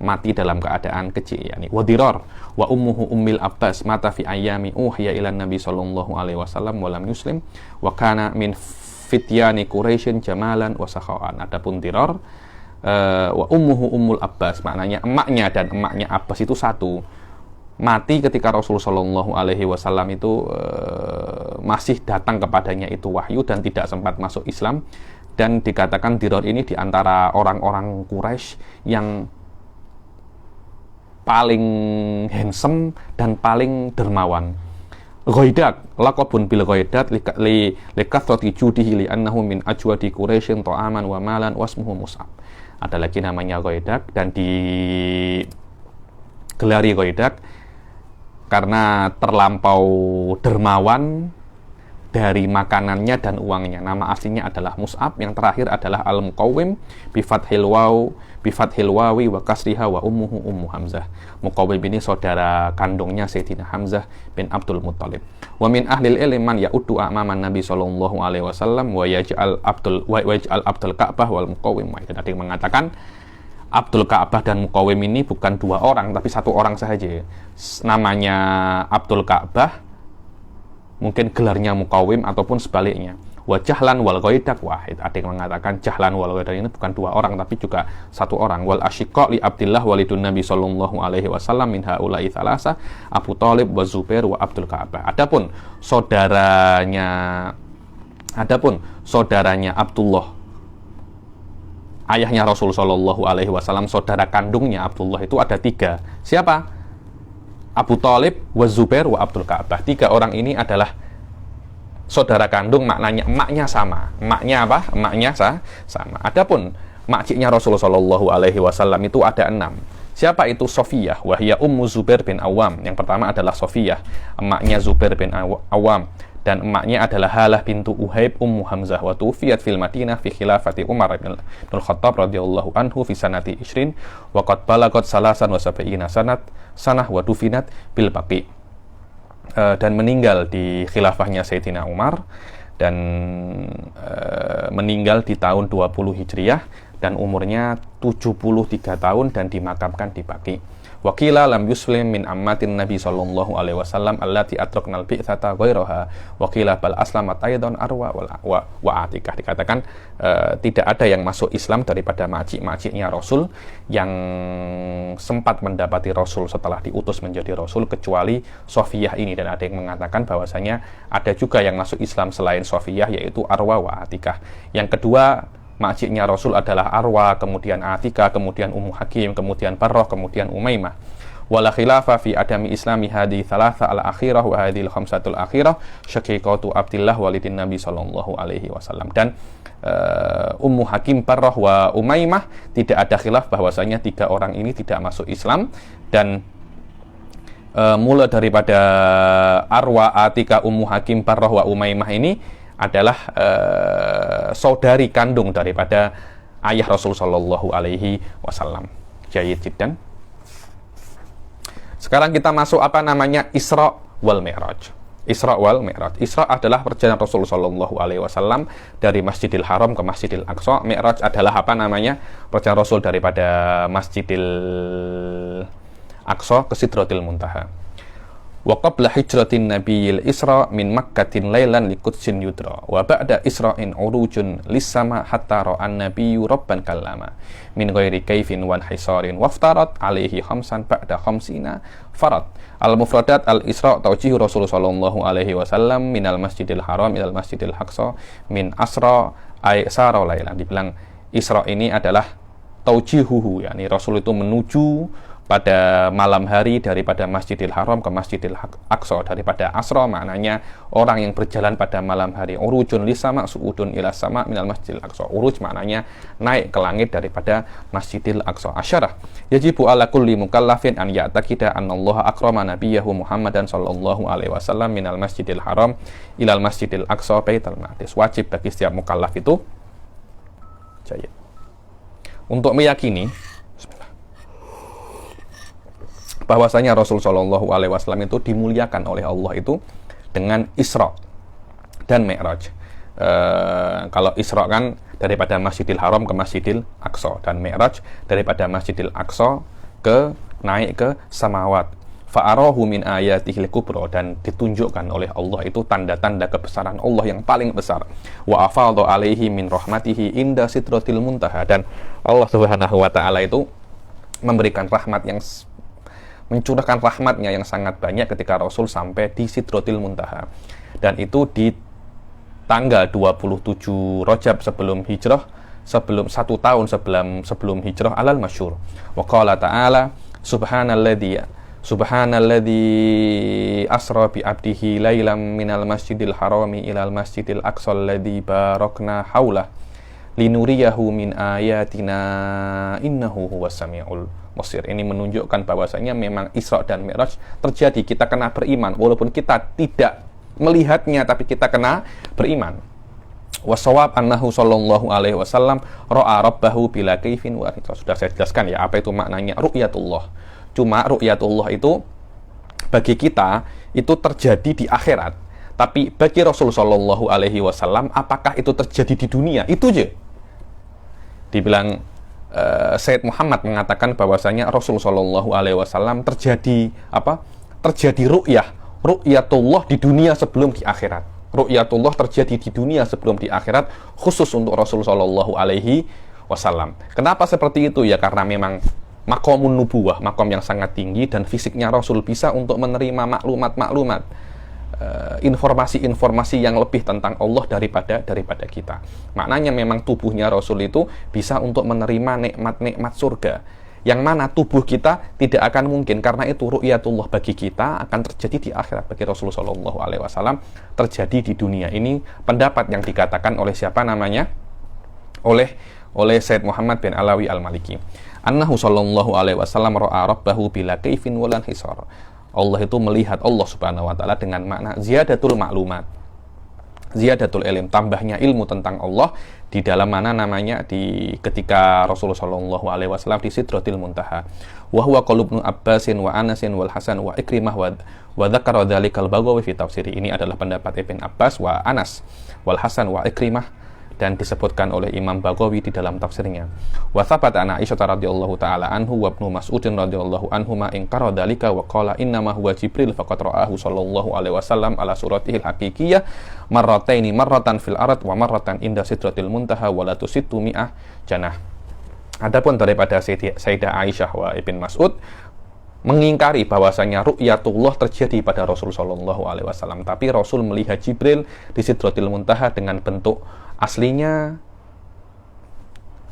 mati dalam keadaan kecil, yakni wadirar wa ummuhu ummil Abbas mata fi ayyami uhiya ila Nabi sallallahu alaihi wasallam wa lam yuslim wa kana min fityani Quraisyin jamalan wa sakhawaan. Adapun Dirar wa ummuhu ummul Abbas, maknanya emaknya dan emaknya Abbas itu satu. Mati ketika Rasulullah Shallallahu Alaihi Wasallam itu masih datang kepadanya itu wahyu dan tidak sempat masuk Islam. Dan dikatakan Dirar ini diantara orang-orang Quraisy yang paling handsome dan paling dermawan. Ghaidak, laqabun bil ghaidat li kathrati judihi li annahu min ajwadi Quraisyin ta'aman wa malan wasmuhu Mus'ab. Ada lagi namanya Ghaidak, dan digelari Ghaidak karena terlampau dermawan dari makanannya dan uangnya. Nama aslinya adalah Mus'ab. Yang terakhir adalah Al-Muqawwim bifathil wawi wa kasriha wa ummuhu ummu Hamzah. Muqawwim ini saudara kandungnya Sayyidina Hamzah bin Abdul Muthalib. Wa min ahlil ilmi man ya'uddu a'maman Nabi sallallahu alaihi wasallam wa yaj'al Abdul Ka'bah wal Muqawwim. Tadi mengatakan Abdul Ka'bah dan Muqawwim ini bukan dua orang, tapi satu orang saja. Namanya Abdul Ka'bah, mungkin gelarnya Muqawwim ataupun sebaliknya. Wa Jahlan wal Ghaidak wahid. Ada yang mengatakan Jahlan wal Ghaidak ini bukan dua orang, tapi juga satu orang. Wal asyiqa li Abdillah walidun Nabi sallallahu alaihi wasallam min haula'i tsalasa Abu Thalib wa Zubair wa Abdul Ka'bah. Adapun saudaranya Abdullah, ayahnya Rasul Shallallahu Alaihi Wasallam, saudara kandungnya Abdullah itu ada tiga. Siapa? Abu Thalib, wa Zubair, wa Abdul Ka'bah. Tiga orang ini adalah saudara kandung, maknanya emaknya sama. Emaknya apa? Emaknya sama. Adapun makciknya Rasul Shallallahu Alaihi Wasallam itu ada 6. Siapa itu? Sofiyah, wahia ummu Zubair bin Awam. Yang pertama adalah Sofiyah, emaknya Zubair bin Awam. Dan emaknya adalah Halah bintu Uhaib ummu Hamzah wa tuwfiyat fil Madinah fi khilafati Umar bin Khattab radhiyallahu anhu fi sanati 20 wa qad balagat salasan wa sab'ina sanah wa dufinat bil Baqi. Dan meninggal di khilafahnya Sayyidina Umar, dan meninggal di tahun 20 Hijriah dan umurnya 73 tahun dan dimakamkan di Baqi. Wakila lam yuslim min ammatin Nabi sallallahu alaihi wasallam allati atraknal bi'tsata ghairaha. Wakila bal aslamat aidan arwa wa atikah. Dikatakan tidak ada yang masuk Islam daripada makcik-makciknya Rasul yang sempat mendapati Rasul setelah diutus menjadi Rasul, kecuali Sofiyah ini. Dan ada yang mengatakan bahwasanya ada juga yang masuk Islam selain Sofiyah, yaitu Arwa wa Atikah. Yang kedua makciknya Rasul adalah Arwa, kemudian Atika, kemudian Ummu Hakim, kemudian Barrah, kemudian Umaymah. Wala khilafa fi adami islami hadi thalatha al-akhirah wa hadhil khamsatul akhirah syaqiqatu Abdillah walidin Nabi sallallahu alaihi wasallam. Dan Ummu Hakim, Barrah wa Umaymah tidak ada khilaf bahwasanya tiga orang ini tidak masuk Islam. Dan mulai daripada Arwa, Atika, Ummu Hakim, Barrah wa Umaymah ini adalah saudari kandung daripada ayah Rasul Shallallahu Alaihi Wasallam. Jayyid jiddan. Sekarang kita masuk Isra wal Mi'raj. Isra wal Mi'raj. Isra adalah perjalanan Rasul Shallallahu Alaihi Wasallam dari Masjidil Haram ke Masjidil Aqsa. Mi'raj adalah perjalanan Rasul daripada Masjidil Aqsa ke Sidratil Muntaha. Wa qabla hijratin nabiyil Isra min Makkatin lailan li Qudsin yudra wa ba'da Isra'in urujun lis-sama hatta ra'an nabiyyu rabban kallama min ghairi kaifin wan hisarin waftarat alaihi khamsan ba'da khamsina farad. Al-mufradat al-Isra tawjihu Rasul sallallahu alaihi wasallam minal Masjidil Haram ilal Masjidil Aqsa min asra ay sara lailan. Dibilang Isra ini adalah taujihuhu, yakni Rasul itu menuju pada malam hari daripada Masjidil Haram ke Masjidil Aqsa, daripada asra maknanya orang yang berjalan pada malam hari. Urujun lisama suudun ila sama minal Masjidil Aqsa. Uruj maknanya naik ke langit daripada Masjidil Aqsa. Asyarah yajibu ala kulli mukallafin an ya'taqida annallaha akrama nabiyahu Muhammadan sallallahu alaihi wasallam minal Masjidil Haram ilal Masjidil Aqsa Baitul Maqdis. Wajib bagi setiap mukallaf itu untuk meyakini bahwasanya Rasul Shallallahu Alaihi Wasallam itu dimuliakan oleh Allah itu dengan Isra dan Mi'raj. Kalau Isra kan daripada Masjidil Haram ke Masjidil Aqsa, dan Mi'raj daripada Masjidil Aqsa ke naik ke samawat. Fa'arahu min ayatihil kubra, dan ditunjukkan oleh Allah itu tanda-tanda kebesaran Allah yang paling besar. Wa afadha alaihi min rahmatihi inda sidratil muntaha, dan Allah Subhanahu wa taala itu memberikan rahmat yang mencurahkan rahmatnya yang sangat banyak ketika Rasul sampai di Sidratil Muntaha, dan itu di tanggal 27 Rajab sebelum hijrah, sebelum 1 tahun sebelum hijrah alal masyhur. Wa qala ta'ala subhanalladzi asra bi abdihi lailam minal masjidil harami ilal masjidil aqsa alladzi barakna haulah linuriyahu min ayatina innahu huwas samiul basir. Ini menunjukkan bahwasanya memang Isra dan Mi'raj terjadi. Kita kena beriman walaupun kita tidak melihatnya, tapi kita kena beriman. Wasawab annahu sallallahu alaihi wasallam ra'a rabbahu bila kaifin wa sudah saya jelaskan ya apa itu maknanya ru'yatullah. Cuma ru'yatullah itu bagi kita itu terjadi di akhirat, tapi bagi Rasul sallallahu alaihi wasallam apakah itu terjadi di dunia? Itu aja. Dibilang Sayyid Muhammad mengatakan bahwasanya Rasul Shallallahu Alaihi Wasallam terjadi ru'yatullah di dunia sebelum di akhirat. Ru'yatullah terjadi di dunia sebelum di akhirat, khusus untuk Rasul Shallallahu Alaihi Wasallam. Kenapa seperti itu? Ya karena memang maqamun nubuwah, makom yang sangat tinggi, dan fisiknya Rasul bisa untuk menerima maklumat-maklumat, informasi-informasi yang lebih tentang Allah daripada kita. Maknanya memang tubuhnya Rasul itu bisa untuk menerima nikmat-nikmat surga, yang mana tubuh kita tidak akan mungkin. Karena itu ru'yatullah bagi kita akan terjadi di akhirat, bagi Rasulullah Shallallahu Alaihi Wasallam terjadi di dunia. Ini pendapat yang dikatakan oleh siapa namanya? Oleh Sayyid Muhammad bin Alawi Al-Maliki. Annahu Shallallahu Alaihi Wasallam ra'a rabbahu bila kaifin walan hisar. Allah itu melihat Allah Subhanahu wa taala dengan makna ziyadatul maklumat, ziyadatul ilm, tambahnya ilmu tentang Allah di dalam mana namanya di ketika Rasulullah Shallallahu Alaihi Wasallam di Sidratil Muntaha. Wa huwa qaulu Ibnu Abbasin wa Anasin wal Hasan wa Ikrimah wa dzakara dzalikal Baghawi fi tafsiri. Ini adalah pendapat Ibn Abbas wa Anas wal Hasan wa Ikrimah, dan disebutkan oleh Imam Baghawi di dalam tafsirnya. Wa thabata an Aisyah radhiyallahu taala anhu wa Ibnu Mas'ud radhiyallahu anhuma inkara dzalika wa qala inna ma huwa Jibril faqad ra'ahu sallallahu alaihi wasallam ala suratihil haqiqiyyah marratan fil ard wa marratan inda sidratil muntaha wa la tusittu mi'ah janah. Adapun daripada Sayyidah Aisyah wa Ibn Mas'ud mengingkari bahwasanya ru'yatullah terjadi pada Rasul sallallahu alaihi wasallam, tapi Rasul melihat Jibril di Sidratil Muntaha dengan bentuk aslinya.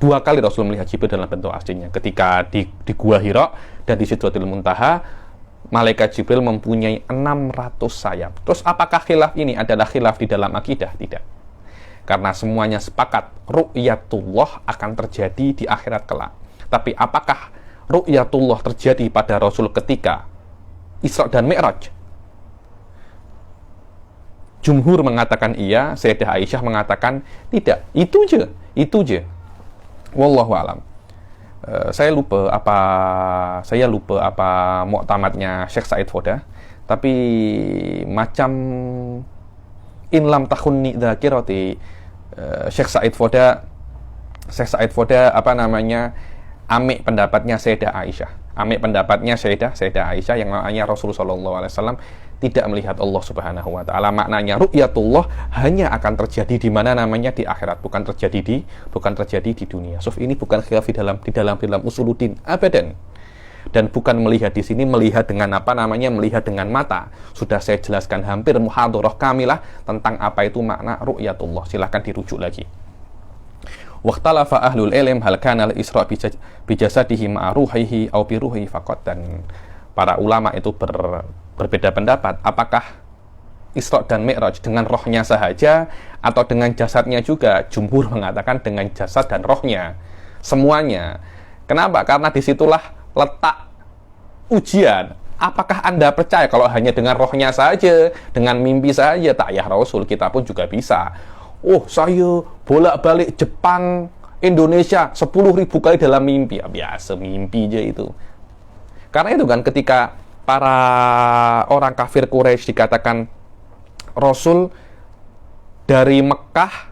2 kali Rasul melihat Jibril dalam bentuk aslinya, ketika di Gua Hira dan di Sidratil Muntaha. Malaikat Jibril mempunyai 600 sayap. Terus apakah khilaf ini adalah khilaf di dalam akidah? Tidak. Karena semuanya sepakat ru'yatullah akan terjadi di akhirat kelak. Tapi apakah ru'yatullah terjadi pada Rasul ketika Isra dan Mi'raj? Jumhur mengatakan iya, Sayyidah Aisyah mengatakan tidak. Itu je. Wallahu alam. Saya lupa apa muktamadnya Syekh Said Foda, tapi macam inlam tahunni dzakirati Syekh Said Foda amik pendapatnya Sayyidah Aisyah. Amik pendapatnya Sayyidah Aisyah yang maknanya Rasulullah sallallahu alaihi wasallam tidak melihat Allah Subhanahu wa taala. Maknanya ru'yatullah hanya akan terjadi di mana namanya di akhirat, bukan terjadi di dunia. Ini bukan khilaf di dalam usuluddin abadan. Dan bukan melihat di sini melihat dengan melihat dengan mata. Sudah saya jelaskan hampir muhadharah kamilah tentang apa itu makna ru'yatullah. Silahkan dirujuk lagi. Waqtalafa ahlul ilm hal kana al-isra bi jasadihi ma'a ruhihi aw bi ruhihi faqat. Dan para ulama itu berbeda pendapat apakah Isra dan Mi'raj dengan rohnya sahaja atau dengan jasadnya juga. Jumhur mengatakan dengan jasad dan rohnya semuanya. Kenapa? Karena disitulah letak ujian. Apakah Anda percaya kalau hanya dengan rohnya saja, dengan mimpi saja, tak ya Rasul, kita pun juga bisa. Oh, saya bolak-balik Jepang, Indonesia 10.000 kali dalam mimpi. Ya, biasa mimpi aja itu. Karena itu kan ketika para orang kafir Quraisy dikatakan Rasul dari Mekah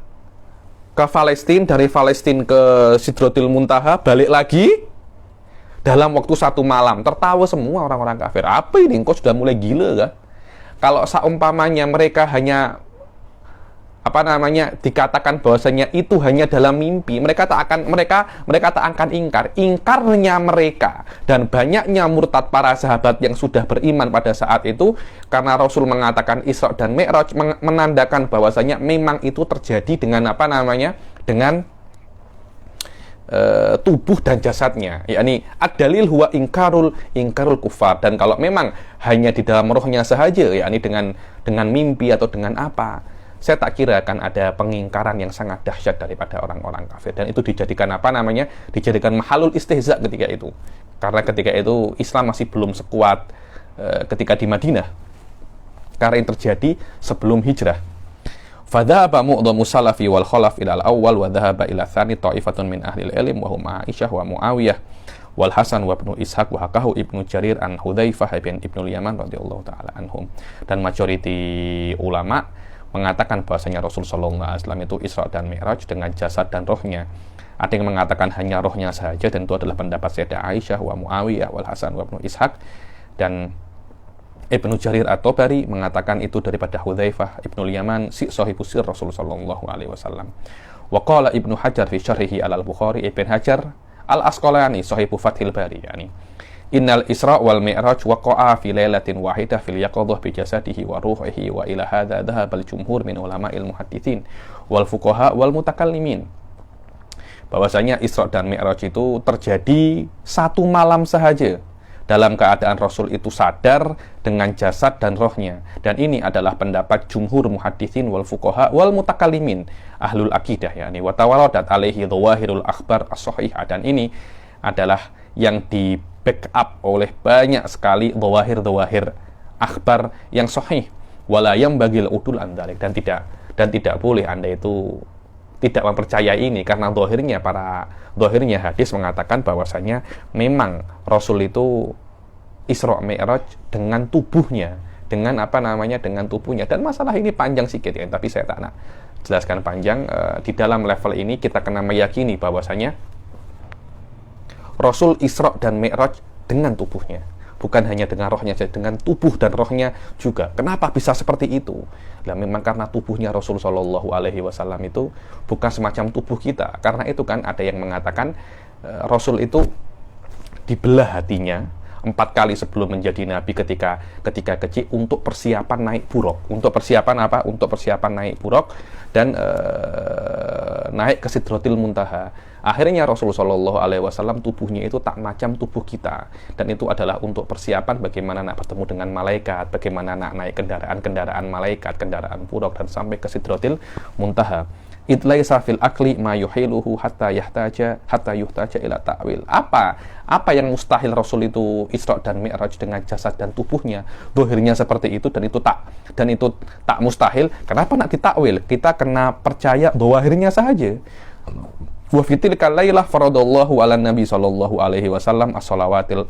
ke Palestina, dari Palestina ke Sidratil Muntaha, balik lagi dalam waktu 1 malam. Tertawa semua orang-orang kafir. Apa ini? Engkau sudah mulai gila kah? Kalau seumpamanya mereka hanya dikatakan bahwasanya itu hanya dalam mimpi, mereka tak akan ingkarnya mereka dan banyaknya murtad para sahabat yang sudah beriman pada saat itu karena Rasul mengatakan Isra dan Mi'raj menandakan bahwasanya memang itu terjadi dengan dengan tubuh dan jasadnya, yakni ad-dalil huwa ingkarul kufar. Dan kalau memang hanya di dalam rohnya sahaja, yakni dengan mimpi atau dengan apa, saya tak kira akan ada pengingkaran yang sangat dahsyat daripada orang-orang kafir. Dan itu dijadikan dijadikan mahalul istihza ketika itu. Karena ketika itu Islam masih belum sekuat ketika di Madinah. Karena yang terjadi sebelum hijrah. Fadhaba mu'dhamu salafi wal khalaf ila al-awwal wa dhahaba ila tsani ta'ifatun min ahli al-ilm wa hum Aisyah wa Muawiyah wal Hasan wa Ibnu Ishaq wa hakahu Ibnu Jarir an Hudzaifah bin Ibnu Yaman radhiyallahu taala anhum. Dan majoriti ulama mengatakan bahwasanya Rasul sallallahu alaihi wasallam itu Isra dan Mi'raj dengan jasad dan rohnya. Ada yang mengatakan hanya rohnya saja, dan itu adalah pendapat Sayyidah Aisyah wa Muawiyah wal Hasan wa Ibnu Ishaq. Dan Ibnu Jarir at-Tabari mengatakan itu daripada Hudzaifah Ibnu Yaman, si sahibus sir Rasul sallallahu alaihi wasallam. Wa qala Ibnu Hajar fi syarhihi al-Bukhari, Ibnu Hajar al-Asqalani sahibu Fathil Bari, yani Innal Isra wal Mi'raj waqa'a fi lailatin wahidah fil yaqadhah bi jasadihi wa ruhihi wa ila hadza dhahaba al-jumhur min ulama'il muhadditsin wal fuqaha wal mutakallimin. Bahwasanya Isra dan Mi'raj itu terjadi 1 malam sahaja dalam keadaan Rasul itu sadar dengan jasad dan rohnya. Dan ini adalah pendapat jumhur muhadditsin wal fuqaha wal mutakallimin ahlul akidah, yakni wa tawaradat alaihi dhawahirul akhbar as-sahihah. Dan ini adalah yang di backup oleh banyak sekali dhawahir akhbar yang sahih. Wala yambagil udul an dzalik, dan tidak boleh Anda itu tidak mempercayai ini, karena dhahirnya hadis mengatakan bahwasanya memang Rasul itu Isra Mi'raj dengan tubuhnya, dengan tubuhnya. Dan masalah ini panjang sikit ya, tapi saya tak nak jelaskan panjang. Di dalam level ini kita kena meyakini bahwasanya Rasul Isra dan Mi'raj dengan tubuhnya, bukan hanya dengan rohnya saja, dengan tubuh dan rohnya juga. Kenapa bisa seperti itu? Nah, memang karena tubuhnya Rasul Shallallahu Alaihi Wasallam itu bukan semacam tubuh kita. Karena itu kan ada yang mengatakan Rasul itu dibelah hatinya 4 kali sebelum menjadi nabi ketika kecil untuk persiapan naik buraq. Untuk persiapan apa? Untuk persiapan naik buraq dan naik ke Sidratil Muntaha. Akhirnya Rasulullah Shallallahu Alaihi Wasallam tubuhnya itu tak macam tubuh kita, dan itu adalah untuk persiapan bagaimana nak bertemu dengan malaikat, bagaimana nak naik kendaraan malaikat, kendaraan buraq, dan sampai ke Sidratil Muntaha. Idlaisa fil akli ma yuhiluhu hatta yuhtaja ila ta'wil. Apa yang mustahil Rasul itu Isra dan Mi'raj dengan jasad dan tubuhnya? Zahirnya seperti itu, dan itu tak mustahil. Kenapa nak ditakwil? Kita kena percaya zahirnya saja. Wa fi tilkal lailah faradallahu 'alan nabi sallallahu alaihi wasallam as-shalawatil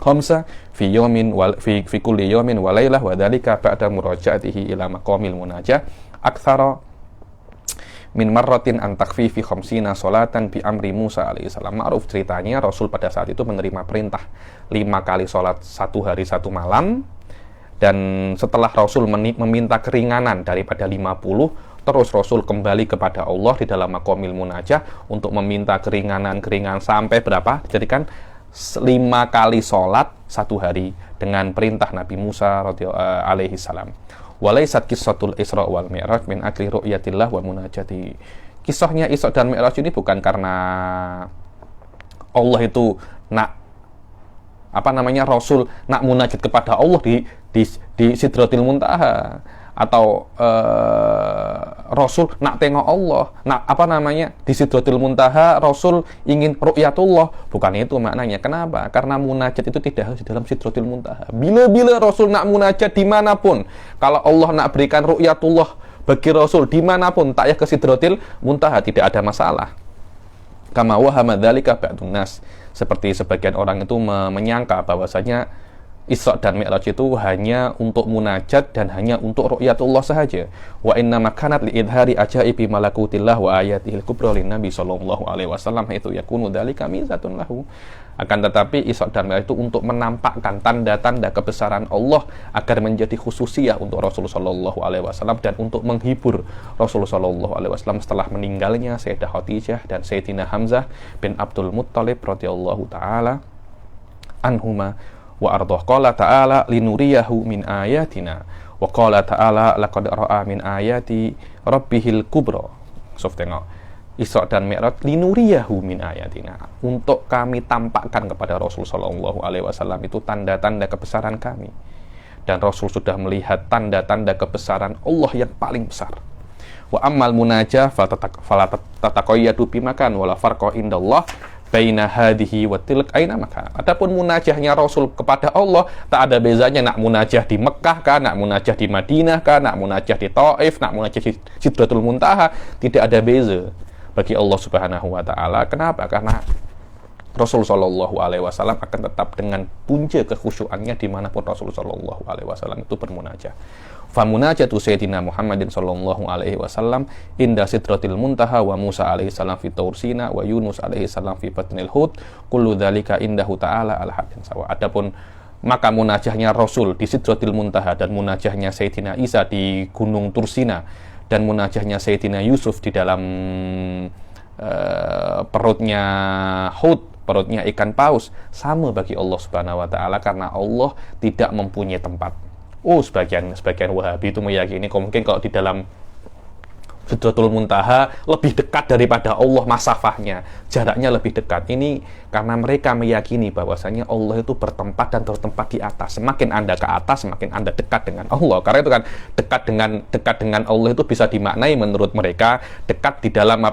khamsa fi yawmin fi kulli yawmin wa lailah wa dzalika ba'da murajaatihi ila maqamil munajah aktsara min marratin an takfifi khamsina salatan bi amri Musa alaihi salam. Ma'ruf ceritanya Rasul pada saat itu menerima perintah 5 kali salat 1 hari 1 malam, dan setelah Rasul meminta keringanan daripada 50, terus Rasul kembali kepada Allah di dalam maqamil munajah untuk meminta keringanan sampai berapa? Dijadikan 5 kali sholat 1 hari dengan perintah Nabi Musa alaihi salam. Walaisat qissatul Isra wal Mi'raj min akli ru'yatillah wa munajati. kisahnya Isra dan Mi'raj ini bukan karena Allah itu Rasul nak munajat kepada Allah di Sidratil Muntaha, atau Rasul nak tengok Allah, di Sidratil Muntaha Rasul ingin ru'yatullah. Bukan itu maknanya. Kenapa? Karena munajat itu tidak harus di dalam Sidratil Muntaha. Bila Rasul nak munajat dimanapun, kalau Allah nak berikan ru'yatullah bagi Rasul dimanapun, tak ya ke Sidratil Muntaha, tidak ada masalah. Kama wahama dzalika ba'dun nas, seperti sebagian orang itu menyangka bahwasanya Isra dan Mi'raj itu hanya untuk munajat dan hanya untuk ru'yatullah sahaja. Wa inna makanat li idhari ajaibi malakutillah wa ayatihil kubra lin Nabi sallallahu alaihi wasallam, itu yakunu dzalika mizatun lahu. Akan tetapi Isra dan Mi'raj itu untuk menampakkan tanda-tanda kebesaran Allah agar menjadi khususiyah untuk Rasulullah sallallahu alaihi wasallam, dan untuk menghibur Rasulullah sallallahu alaihi wasallam setelah meninggalnya Sayyidah Khadijah dan Sayyidina Hamzah bin Abdul Muttalib radhiyallahu taala anhuma wa ardhah. Qala ta'ala linuriyahu min ayatina wa qala ta'ala laqad ra'a min ayati rabbihil kubra. Sof tengok, Isra dan Mi'raj linuriyahu min ayatina, untuk kami tampakkan kepada Rasul sallallahu alaihi wasallam itu tanda-tanda kebesaran kami. Dan Rasul sudah melihat tanda-tanda kebesaran Allah yang paling besar. Wa ammal munajah fala tataqayyadu bimakan wala farqa indallah baina hadhihi wa tilk aina maka. Adapun munajahnya Rasul kepada Allah tak ada bezanya nak munajah di Mekah kah, nak munajah di Madinah kah, nak munajah di Taif, nak munajah di Sidratul Muntaha, tidak ada beza bagi Allah Subhanahu wa taala. Kenapa? Karena Rasul sallallahu alaihi wasallam akan tetap dengan punca kekhusyuannya dimanapun Rasul sallallahu alaihi wasallam itu bermunajah. Fa munajatu Sayyidina Muhammadin sallallahu alaihi wasallam inda Sidratil Muntaha wa Musa alaihi salam fi Taur Sina wa Yunus alaihi salam fi Batnil Hud kullu dzalika indahu ta'ala al hadin sawa. Adapun maka munajahnya Rasul di Sidratil Muntaha dan munajahnya Sayyidina Isa di Gunung Tursina dan munajahnya Sayyidina Yusuf di dalam perutnya Hud, perutnya ikan paus, sama bagi Allah Subhanahu wa taala, karena Allah tidak mempunyai tempat. Sebagian Wahabi itu meyakini mungkin kalau di dalam Sidratul Muntaha lebih dekat daripada Allah masafahnya, jaraknya lebih dekat. Ini karena mereka meyakini bahwasanya Allah itu bertempat dan bertempat di atas. Semakin Anda ke atas, semakin Anda dekat dengan Allah. Karena itu kan dekat dengan Allah itu bisa dimaknai menurut mereka dekat di dalam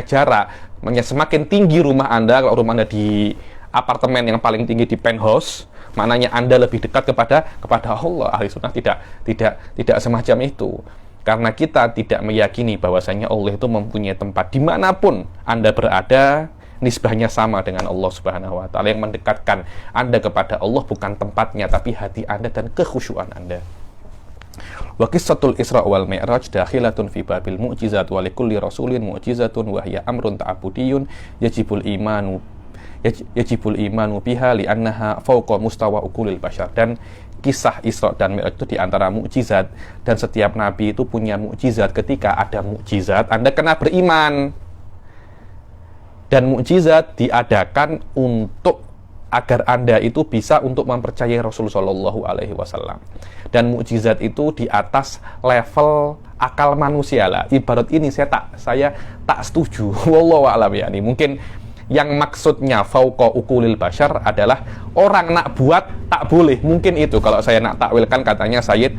jarak. Semakin tinggi rumah Anda, kalau rumah Anda di apartemen yang paling tinggi di penthouse, maknanya Anda lebih dekat kepada Allah. Ahli sunnah tidak semacam itu. Karena kita tidak meyakini bahwasanya Allah itu mempunyai tempat dimanapun Anda berada, nisbahnya sama dengan Allah Subhanahu wa taala. Yang mendekatkan Anda kepada Allah bukan tempatnya, tapi hati Anda dan kekhusyuan Anda. Wa qissatul Isra wal Mi'raj dakhilatun fi babil mu'jizat wa likulli rasulin mu'jizatun wa hiya amrun ta'budiyun yajibul imanu biha li annaha fawqa mustawa uqulil bashar. Dan kisah Isra dan Mi'raj itu diantara mukjizat, dan setiap nabi itu punya mukjizat. Ketika ada mukjizat, Anda kena beriman. Dan mukjizat diadakan agar Anda itu bisa untuk mempercayai Rasul sallallahu alaihi wasallam. Dan mukjizat itu di atas level akal manusia lah. Ibarat ini saya tak setuju. Wallahu a'lam ya. Mungkin yang maksudnya fauqa uqulil bashar adalah orang nak buat tak boleh. Mungkin itu kalau saya nak takwilkan katanya Sayyid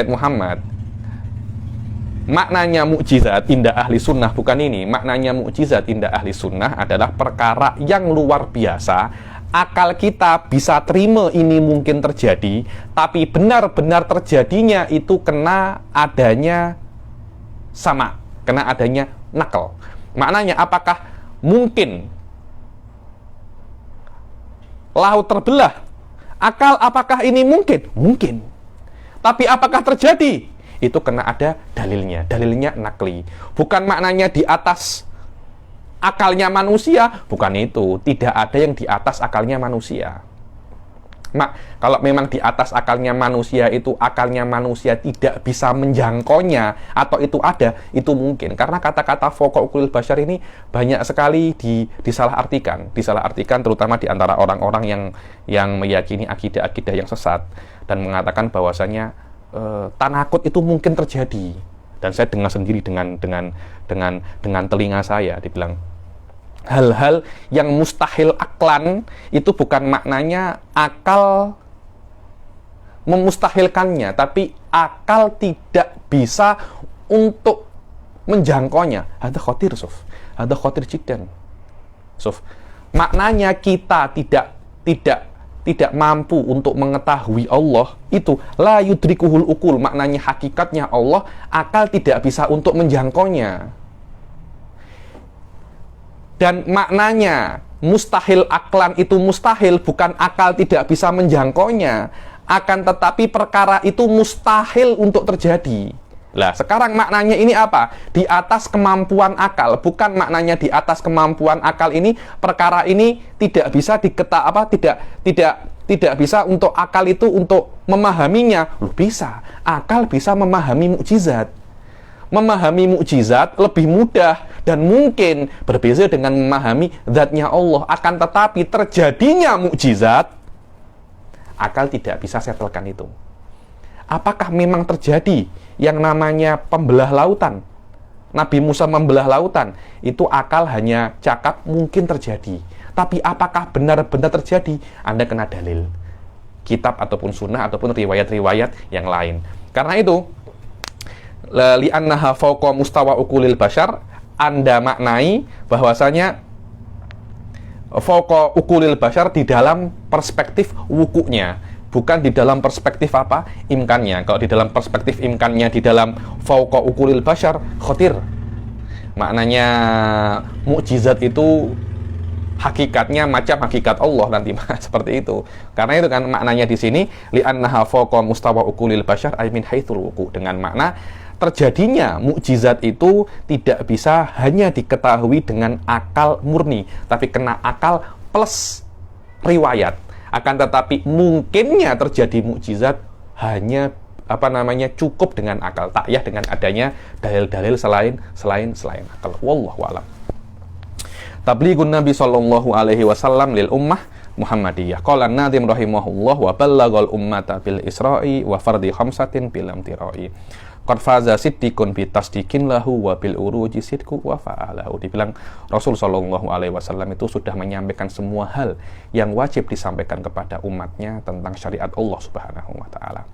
Muhammad. Maknanya mukjizat indah ahli sunnah bukan ini. Maknanya mukjizat indah ahli sunnah adalah perkara yang luar biasa. Akal kita bisa terima ini mungkin terjadi, tapi benar-benar terjadinya itu kena adanya sama, kena adanya nakal. Maknanya apakah mungkin laut terbelah? Akal apakah ini mungkin? Mungkin. Tapi apakah terjadi? Itu kena ada dalilnya. Dalilnya nakli. Bukan maknanya di atas akalnya manusia. Bukan itu. Tidak ada yang di atas akalnya manusia. Kalau memang di atas akalnya manusia itu akalnya manusia tidak bisa menjangkaunya, atau itu ada, itu mungkin. Karena kata-kata fauqa uqulil bashar ini banyak sekali disalahartikan terutama di antara orang-orang yang meyakini akidah-akidah yang sesat dan mengatakan bahwasanya tanakut itu mungkin terjadi. Dan saya dengar sendiri dengan telinga saya, dibilang hal-hal yang mustahil aklan itu bukan maknanya akal memustahilkannya, tapi akal tidak bisa untuk menjangkaunya. Ada khatir, Suf. Ada khatir jiddan. Suf. Maknanya kita tidak mampu untuk mengetahui Allah, itu la yudrikuhul ukul, maknanya hakikatnya Allah, akal tidak bisa untuk menjangkaunya. Dan maknanya mustahil aklan itu mustahil, bukan akal tidak bisa menjangkaunya, akan tetapi perkara itu mustahil untuk terjadi. Lah, sekarang maknanya ini apa? Di atas kemampuan akal, bukan maknanya di atas kemampuan akal ini perkara ini tidak bisa tidak bisa untuk akal itu untuk memahaminya. Loh, bisa. Akal bisa memahami mukjizat. Memahami mukjizat lebih mudah dan mungkin berbeda dengan memahami zatnya Allah. Akan tetapi terjadinya mukjizat, akal tidak bisa setelkan itu. Apakah memang terjadi yang namanya pembelah lautan? Nabi Musa membelah lautan, itu akal hanya cakap mungkin terjadi. Tapi apakah benar-benar terjadi? Anda kena dalil. Kitab ataupun sunnah ataupun riwayat-riwayat yang lain. Karena itu, li'annaha fawqa mustawa ukulil bashar, Anda maknai bahwasanya fawqa ukulil bashar di dalam perspektif wukuknya, bukan di dalam perspektif apa? Imkannya. Kalau di dalam perspektif imkannya, di dalam fawqa ukulil bashar, khotir. Maknanya mukjizat itu hakikatnya macam hakikat Allah nanti seperti itu. Karena itu kan maknanya di sini li'annaha fawqa mustawa ukulil bashar ay min haitsul wuku, dengan makna terjadinya mukjizat itu tidak bisa hanya diketahui dengan akal murni, tapi kena akal plus riwayat. Akan tetapi mungkinnya terjadi mukjizat hanya cukup dengan akal, tak yah dengan adanya dalil-dalil selain akal. Wallahu a'lam. Tablighun Nabi sallallahu alaihi wasallam lil ummah Muhammadiyah. Qala an-Nadhim rahimahullah wa ballaghal ummata bil Isra'i wa fardi khamsatin bil amtira'i. Qad faza siddiqun bi tasdiqin lahu wa bil uruji sidqu wa fa'alahu. Dibilang Rasul sallallahu alaihi wasallam itu sudah menyampaikan semua hal yang wajib disampaikan kepada umatnya tentang syariat Allah Subhanahu wa taala.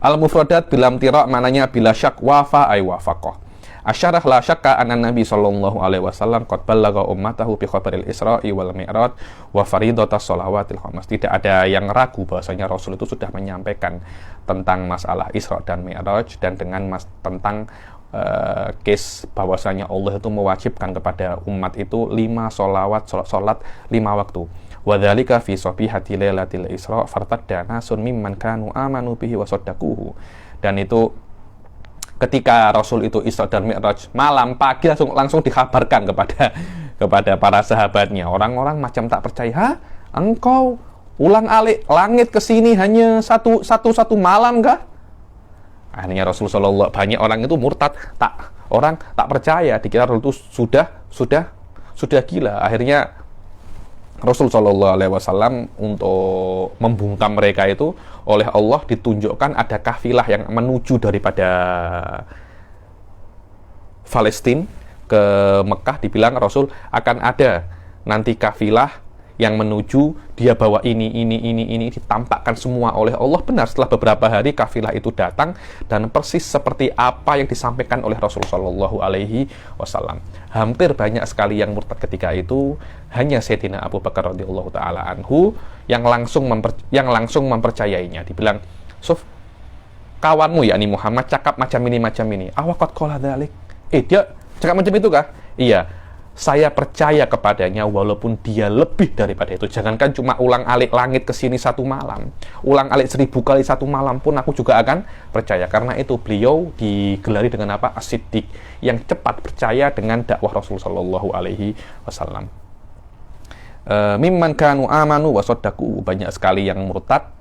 Al-mufradat bil amtira' maknanya bila syak wafa ay wafaqah. Asyarah la syakka anna Nabi sallallahu alaihi wasallam qad ballagha ummatahu bi khabaril Isra'i wal Mi'raj wa faridatas shalawatil khams. Tidak ada yang ragu bahwasanya Rasul itu sudah menyampaikan tentang masalah Isra dan Mi'raj dan dengan tentang case bahwasanya Allah itu mewajibkan kepada umat itu 5 salat 5 waktu. Wa dzalika fi shabihati lailatil Isra fartadda nasun mimman kanu amanu bihi wa saddaquhu. Dan itu ketika Rasul itu Isra dan Mi'raj malam, pagi langsung dikabarkan kepada para sahabatnya. Orang-orang macam tak percaya. Hah? Engkau ulang-alik langit ke sini hanya satu malam kah? Akhirnya Rasul sallallahu banyak orang itu murtad, orang tak percaya, dikira Rasul itu sudah gila. Akhirnya Rasul sallallahu alaihi wasallam untuk membungkam mereka itu oleh Allah ditunjukkan ada kafilah yang menuju daripada Palestina ke Mekah. Dibilang Rasul akan ada nanti kafilah yang menuju, dia bawa ini ditampakkan semua oleh Allah. Benar, setelah beberapa hari kafilah itu datang dan persis seperti apa yang disampaikan oleh Rasul sallallahu alaihi wasallam. Hampir banyak sekali yang murtad ketika itu, hanya Sayyidina Abu Bakar radhiyallahu taala anhu yang langsung mempercayainya. Dibilang, "Suf, kawanmu yakni Muhammad cakap macam ini. Awaqad qala dzalik?" Dia cakap macam itu kah? Iya. Saya percaya kepadanya walaupun dia lebih daripada itu. Jangankan cuma ulang-alik langit ke sini 1 malam. Ulang-alik 1000 kali 1 malam pun aku juga akan percaya. Karena itu beliau digelari dengan apa? As-Siddiq, yang cepat percaya dengan dakwah Rasul sallallahu alaihi wasallam. Mimman kanu amanu wa saddaqu. Banyak sekali yang murtad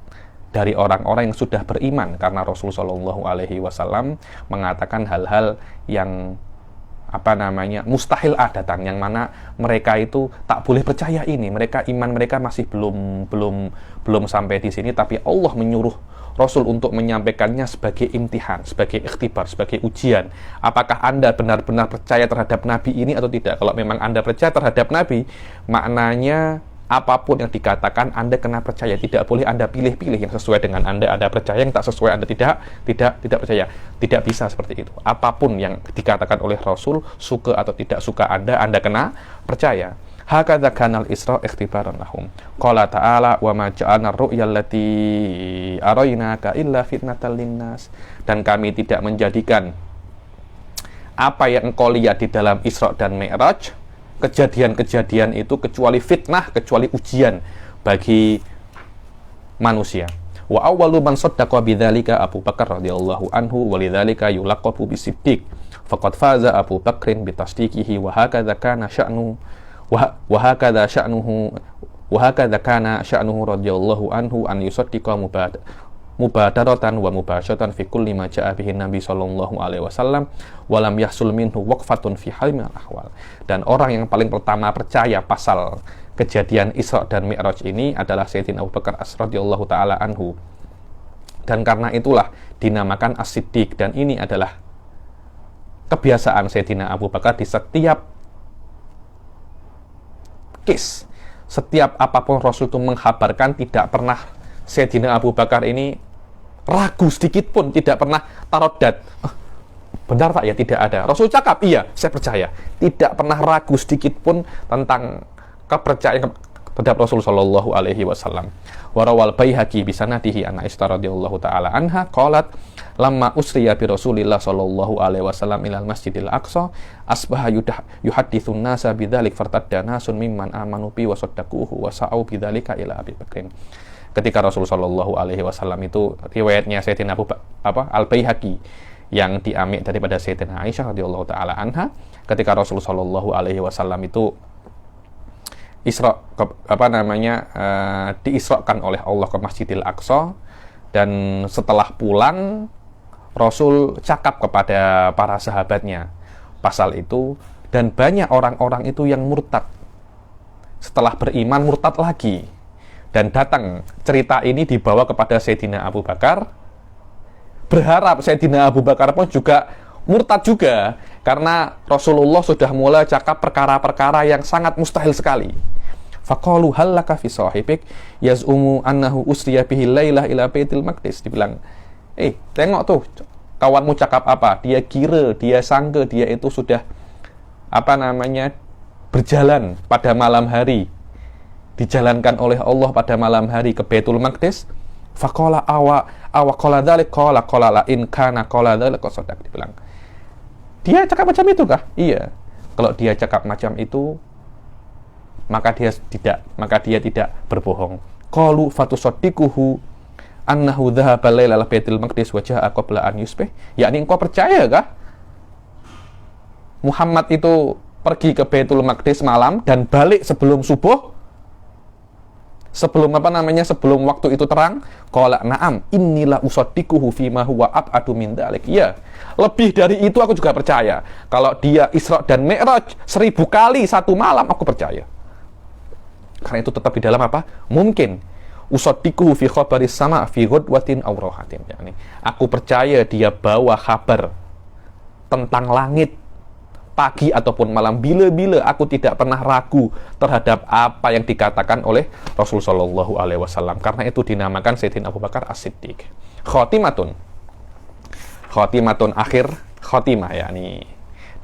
dari orang-orang yang sudah beriman karena Rasul sallallahu alaihi wasallam mengatakan hal-hal yang mustahil datang, yang mana mereka itu tak boleh percaya ini. Iman mereka masih belum sampai di sini, tapi Allah menyuruh Rasul untuk menyampaikannya sebagai imtihan, sebagai ikhtibar, sebagai ujian. Apakah Anda benar-benar percaya terhadap Nabi ini atau tidak? Kalau memang Anda percaya terhadap Nabi, maknanya apapun yang dikatakan Anda kena percaya. Tidak boleh Anda pilih-pilih yang sesuai dengan Anda percaya, yang tak sesuai Anda tidak percaya. Tidak bisa seperti itu. Apapun yang dikatakan oleh Rasul, suka atau tidak suka Anda kena percaya. Hakadza kanal Isra ikhtibaran lahum. Qala ta'ala wa ma ja'alna ar-ru'ya allati araynaka illa fitnatal linnas. Dan kami tidak menjadikan apa yang engkau lihat di dalam Isra dan Mi'raj, kejadian-kejadian itu kecuali fitnah, kecuali ujian bagi manusia. Wa awwalu man saddaqa bidzalika Abu Bakar radhiyallahu anhu wa lidzalika yulaqabu bisiddiq. Faqad faza Abu Bakrin bitasdiqihi wa hakadza kana sya'nu wa hakadza kana sya'nuhu radhiyallahu anhu an yusaddiqa mubadaratan wa mubasyatan fi kulli ma ja'a bihi Nabi sallallahu alaihi wasallam wa lam yahsul minhu waqfatun fi halil ahwal. Dan orang yang paling pertama percaya pasal kejadian Isra dan Mi'raj ini adalah Sayyidina Abu Bakar radhiyallahu taala anhu. Dan karena itulah dinamakan As-Siddiq, dan ini adalah kebiasaan Sayyidina Abu Bakar di setiap case, setiap apapun Rasul itu menghabarkan, tidak pernah Sayyidina Abu Bakar ini ragu sedikit pun, tidak pernah tarodat. Benar Pak ya? Tidak ada. Rasul cakap, iya, saya percaya. Tidak pernah ragu sedikit pun tentang kepercayaan terhadap Rasul sallallahu alaihi wasallam. Warawal Baihaqi bisanadihi an Aisyah radhiyallahu taala anha qalat lamma usriya bi Rasulillah sallallahu alaihi wasallam ilal Masjidil Aqsa asbaha yuhadditsun nasa bidzalik fartadda nasun mimman amanu bi wa saddaquhu wa sa'u bidzalika ila Abi Bakrin. Ketika Rasul sallallahu alaihi wasallam itu, riwayatnya Sayyidina Al-Baihaqi yang diambil daripada Sayyidina Aisyah radhiyallahu taala anha, ketika Rasul sallallahu alaihi wasallam itu diisrakan oleh Allah ke Masjidil Aqsa, dan setelah pulang Rasul cakap kepada para sahabatnya pasal itu, dan banyak orang-orang itu yang murtad, setelah beriman murtad lagi, dan datang cerita ini dibawa kepada Sayyidina Abu Bakar, berharap Sayyidina Abu Bakar pun juga murtad juga, karena Rasulullah sudah mulai cakap perkara-perkara yang sangat mustahil sekali. Faqalu hal laka fi sahibik yaz'umu annahu usriya bihi lailah ila Baitul Maqdis. Dibilang, tengok tuh kawanmu cakap apa? Dia kira, dia sangka dia itu sudah berjalan pada malam hari, dijalankan oleh Allah pada malam hari ke Baitul Maqdis. Faqala qala dzalik qala la in kana qala dzalik qasadak. Dibilang, dia cakap macam itu kah? Iya. Kalau dia cakap macam itu, maka dia tidak berbohong. Qalu fatusaddiquhu annahu dhahaba lailal Baitul Maqdis wa jaa'a qabla an yusbih. Yakni engkau percaya kah Muhammad itu pergi ke Baitul Maqdis malam dan balik sebelum subuh? Sebelum sebelum waktu itu terang? Qala na'am innilah usaddiquhu fima huwa ab'adu min dzalik. Ya, lebih dari itu aku juga percaya. Kalau dia Isra dan Mi'raj 1000 kali satu malam, aku percaya. Karena itu tetap di dalam mungkin. Usaddiquhu fi khabaris sama fi ghadwatin aw rahatin. Yani, aku percaya dia bawa kabar tentang langit pagi ataupun malam, bila-bila aku tidak pernah ragu terhadap apa yang dikatakan oleh Rasul sallallahu alaihi wasallam. Karena itu dinamakan Sayyidina Abu Bakar As-Siddiq. Khotimatun akhir khotimah, yakni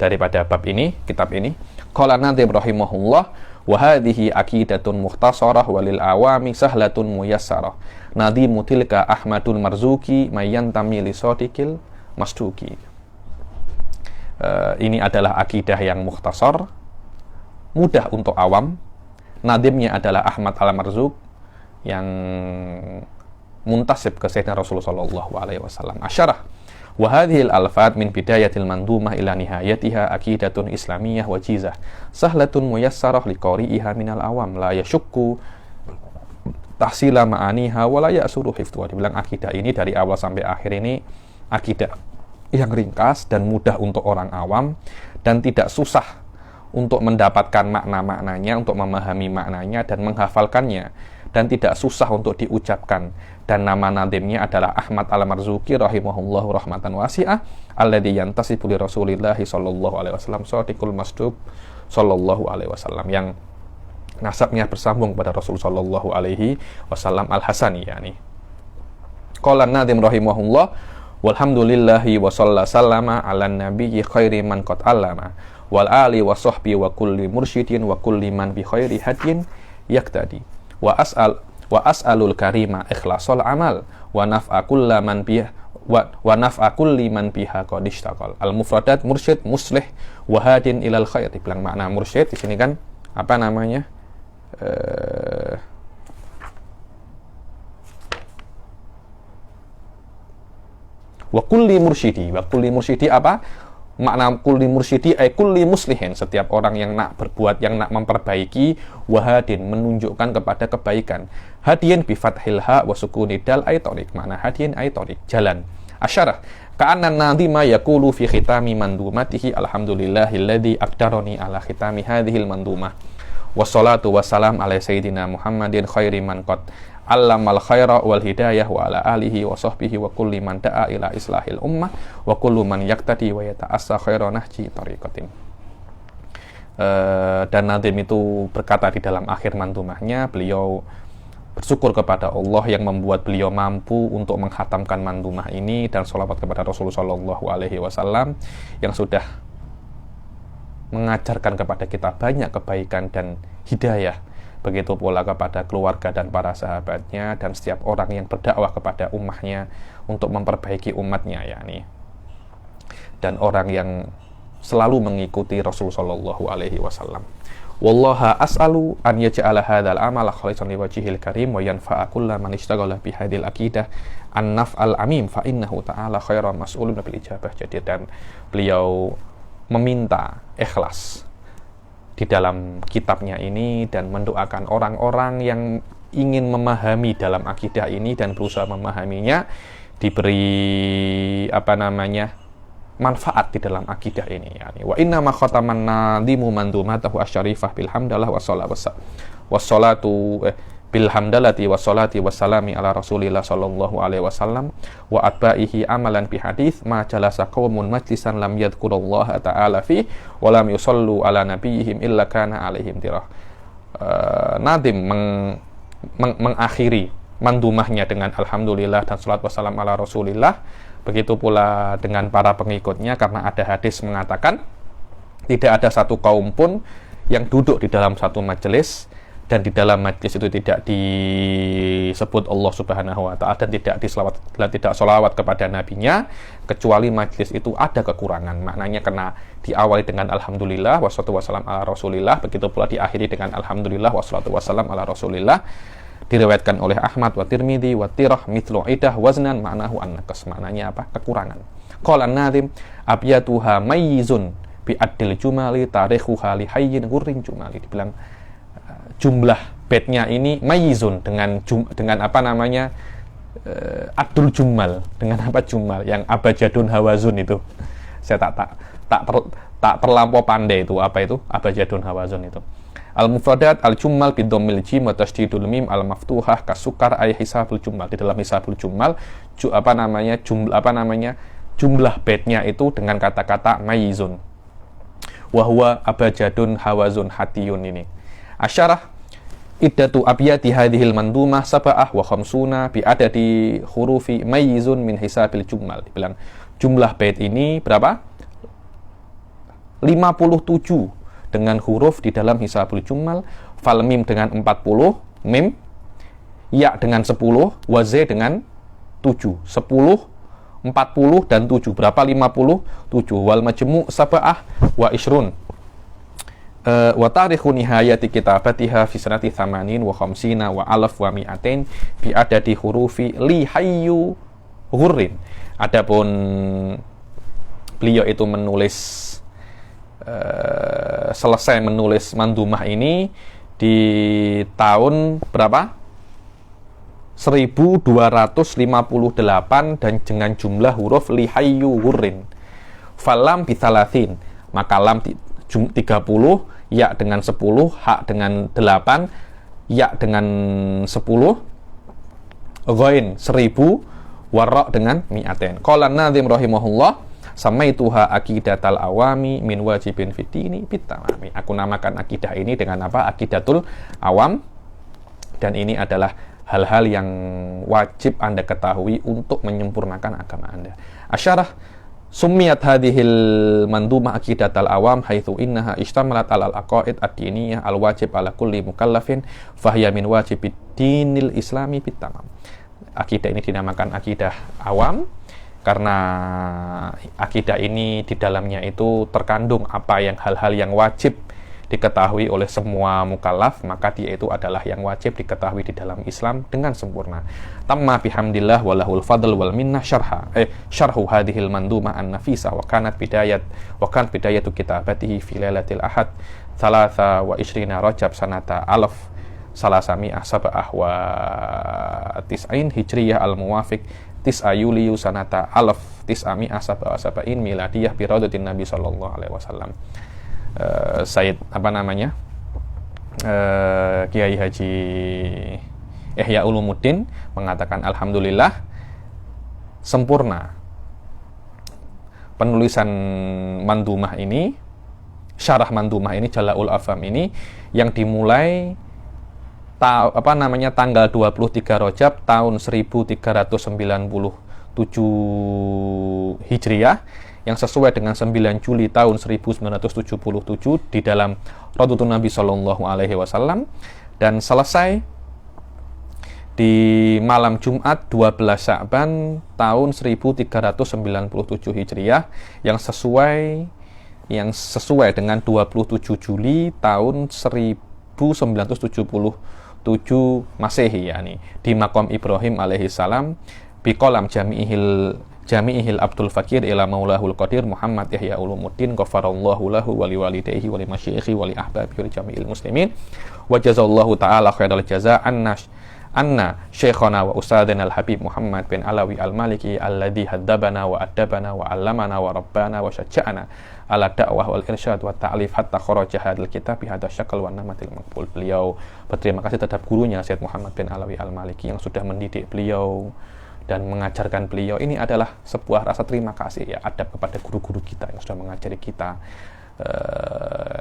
daripada bab ini, kitab ini. Qala Nadhim rahimahullah wa hadhihi aqidatun mukhtasarah walil awami sahlatun muyassarah. Nadhimu tilka Ahmadul Marzuki mayantami li sadiqil masduki. Ini adalah akidah yang mukhtasar, mudah untuk awam. Nadhimnya adalah Ahmad al-Marzuk yang muntasib ke Sayyidina Rasulullah sallallahu alaihi wasallam. Asyarah wa hadhil alfat min bidayatil mandumah ila nihayatiha aqidatun islamiyah wajizah sahlatun muyassarah liqari'iha minal awam la yashukku tahsila ma'aniha wa la ya'suru hifdhuha. Dibilang akidah ini dari awal sampai akhir ini akidah yang ringkas dan mudah untuk orang awam, dan tidak susah untuk mendapatkan makna-maknanya, untuk memahami maknanya dan menghafalkannya. dan tidak susah untuk diucapkan, dan nama nadimnya adalah Ahmad Al-Marzuki rahimahullahu rahmatan wasi'ah alladzi yantasibu li Rasulillah sallallahu alaihi wasallam shadiqul masduq sallallahu alaihi wasallam, yang nasabnya bersambung pada Rasul sallallahu alaihi wasallam al-Hasani. Yani qala an-nadhim rahimahullah walhamdulillahi wa sallama ala nabiyyi khairi man qad allama wal ali wa sahbi wa kulli mursyidin wa kulli man bi khairi hadyin yaktadi wa as'alul karima ikhlasul amal wa naf'a kulli man biha wa naf'a kulli man biha qad ishtaqal. Al mufradat mursyid muslih wa hadin ilal khair. Dibilang makna mursyid di sini kan apa namanya? Wa kulli mursyidi apa? Makna kulli mursyidi ay kulli muslihin, setiap orang yang nak berbuat, yang nak memperbaiki, wahadin menunjukkan kepada kebaikan. Hadiyin bi fathil ha wa sukuni dal ay tariq. Makna hadiyin ay tariq, jalan. Asyarah ka'anna nadhima yaqulu fi khitami mandumatihi alhamdulillahilladzi aqdarani ala khitami hadhil mandumah. Wassalatu wassalam ala sayyidina Muhammadin khairi man qad allamal khaira wal hidayah wa ala alihi wa sahbihi wa kulli man da'a ila islahil ummah wa kullu man yaktadi wa yata'assa khaira nahji tariqatin. Dan Nadhim itu berkata di dalam akhir mandumahnya, beliau bersyukur kepada Allah yang membuat beliau mampu untuk menghatamkan mandumah ini, dan sholawat kepada Rasulullah SAW yang sudah mengajarkan kepada kita banyak kebaikan dan hidayah. Begitu pula kepada keluarga dan para sahabatnya, dan setiap orang yang berdakwah kepada ummahnya untuk memperbaiki umatnya, yakni, dan orang yang selalu mengikuti Rasul sallallahu alaihi wasallam. Wallaha as'alu an yaj'ala hadzal amala khalisan liwajhihil karim wa yanfa'a kulla man ishtaghala bi hadhil aqidah an naf'al amim fa innahu ta'ala khairan mas'ulun bil ijabah. Jadi, dan beliau meminta ikhlas di dalam kitabnya ini dan mendoakan orang-orang yang ingin memahami dalam akidah ini dan berusaha memahaminya diberi manfaat di dalam akidah ini. Yani wa inna ma khataman nadhimu mandumatahu asyarifah bilhamdalah wassalatu bilhamdalati wassalati wassalami ala Rasulillah sallallahu alaihi wasallam wa atba'ihi amalan bi hadits ma jalasa qaumun majlisan lam yadhkurullaha ta'ala fi wa lam yusallu ala nabiyyihim illa kana alaihim dirah. Nadhim mengakhiri mandumahnya dengan alhamdulillah dan salawat wassalam ala Rasulillah. Begitu pula dengan para pengikutnya, karena ada hadis mengatakan tidak ada satu kaum pun yang duduk di dalam satu majelis dan di dalam majlis itu tidak disebut Allah Subhanahu wa ta'ala dan tidak sholawat kepada nabinya, kecuali majlis itu ada kekurangan. Maknanya kena diawali dengan alhamdulillah wassalatu wassalam ala Rasulillah, begitu pula diakhiri dengan alhamdulillah wassalatu wassalam ala Rasulillah. Diriwayatkan oleh Ahmad wa Tirmidzi wa tirah mithlu idah waznan ma'nahu an-naqas. Maknanya apa? Kekurangan. Qala an-nadhim abyatuha mayyizun bi addil jumali tarikhuha li hayyin ghurrin jumali. Dibilang jumlah baitnya ini mayyizun dengan adul jumal, dengan apa jumal yang abajadun hawazun itu. Saya tak terlampau pandai itu apa itu abajadun hawazun itu. Al-mufradat al-jummal bidhammil jim wa tasydidul mim al-maftuhah kasukar ay hisabul jummal. Di dalam hisabul jummal jumlah baitnya itu dengan kata-kata mayyizun. Wa huwa abajadun hawazun hatiyun ini. Asyarah iddatu abyati hadhil mandumah sab'ah wa khamsuna bi adadi hurufi mayyizun min hisabil jummal. Dibilang jumlah bait ini berapa? 57 dengan huruf di dalam hisabul jummal. Fal mim dengan 40 mim, ya dengan 10, wa z dengan 7. 10 40 dan 7 berapa? 57. Wal majmu' sab'ah wa ishrun. Wa tarikhu nihayati kitabatiha fi sanati 80 wa 50 wa alaf wa mi'atain bi adadi hurufi li hayyu ghurrin. Adapun beliau itu menulis selesai menulis mandumah ini di tahun berapa? 1258 dan dengan jumlah huruf li hayyu ghurrin. Falam bi 30, maka lam 30, ya dengan 10, ha dengan 8, ya dengan 10, ghain 1000, warra dengan mi'atain. Qala an-Nazim rahimahullah, samaituha aqidatal awami min wajibin fitini bitamami. Aku namakan akidah ini dengan apa? Aqidatul awam, dan ini adalah hal-hal yang wajib Anda ketahui untuk menyempurnakan agama Anda. Asyarah, summiyat hadhil mandumah aqidatal awam haitsu innaha ishtamalat alal aqaid ad-diniyah al-wajib ala kulli mukallafin fahiya min wajibid dinil islami bitamam. Akidah ini dinamakan akidah awam karena akidah ini di dalamnya itu terkandung apa yang hal-hal yang wajib diketahui oleh semua mukallaf, maka dia itu adalah yang wajib diketahui di dalam Islam dengan sempurna. Tamma bihamdillah walahul fadl wal minnah syarhu hadhil mandumah an-nafisah wa kanat bidayatu kitabatihi fi lailatil ahad 23 Rajab sanata alaf salasami'ah sab'ah wa tis'ain hijriyah al-muwafiq tis'a Yuliyu sanata alaf tis'ami'ah sab'in miladiyah bi raudatin Nabi sallallahu alaihi wasallam. Said Kiai Haji Ihya Ulumuddin mengatakan, alhamdulillah sempurna penulisan mandumah ini, syarah mandumah ini, Jala'ul Afham ini, yang dimulai tanggal 23 Rajab tahun 1397 Hijriah, yang sesuai dengan 9 Juli tahun 1977 di dalam Raudhatun Nabi Sallallahu Alaihi Wasallam, dan selesai di malam Jumat 12 Sya'ban tahun 1397 Hijriah, yang sesuai dengan 27 Juli tahun 1977 Masehi, yakni di Maqam Ibrahim alaihi salam biqalam Jami'ihil Abdul Fakir ila Maulahul Qadir Muhammad Ihya Ulumuddin ghafarallahu lahu wa liwalidayhi wa limasyayikhi wa li ahbabihi wa jami'il muslimin wa jazallahu ta'ala khairal jazaa anna syekhana wa ustadzana al-habib Muhammad bin Alawi al-Maliki alladhi haddabana wa addabana wa 'allamana wa rabbana wa syajja'ana ala da'wah wal irsyad wa ta'lif hatta kharaja hadzal kitab bi hadzal syakl wa namatil maqbul. Beliau berterima kasih terhadap gurunya Syekh Muhammad bin Alawi al-Maliki yang sudah mendidik beliau dan mengajarkan beliau. Ini adalah sebuah rasa terima kasih, ya, adab kepada guru-guru kita yang sudah mengajari kita.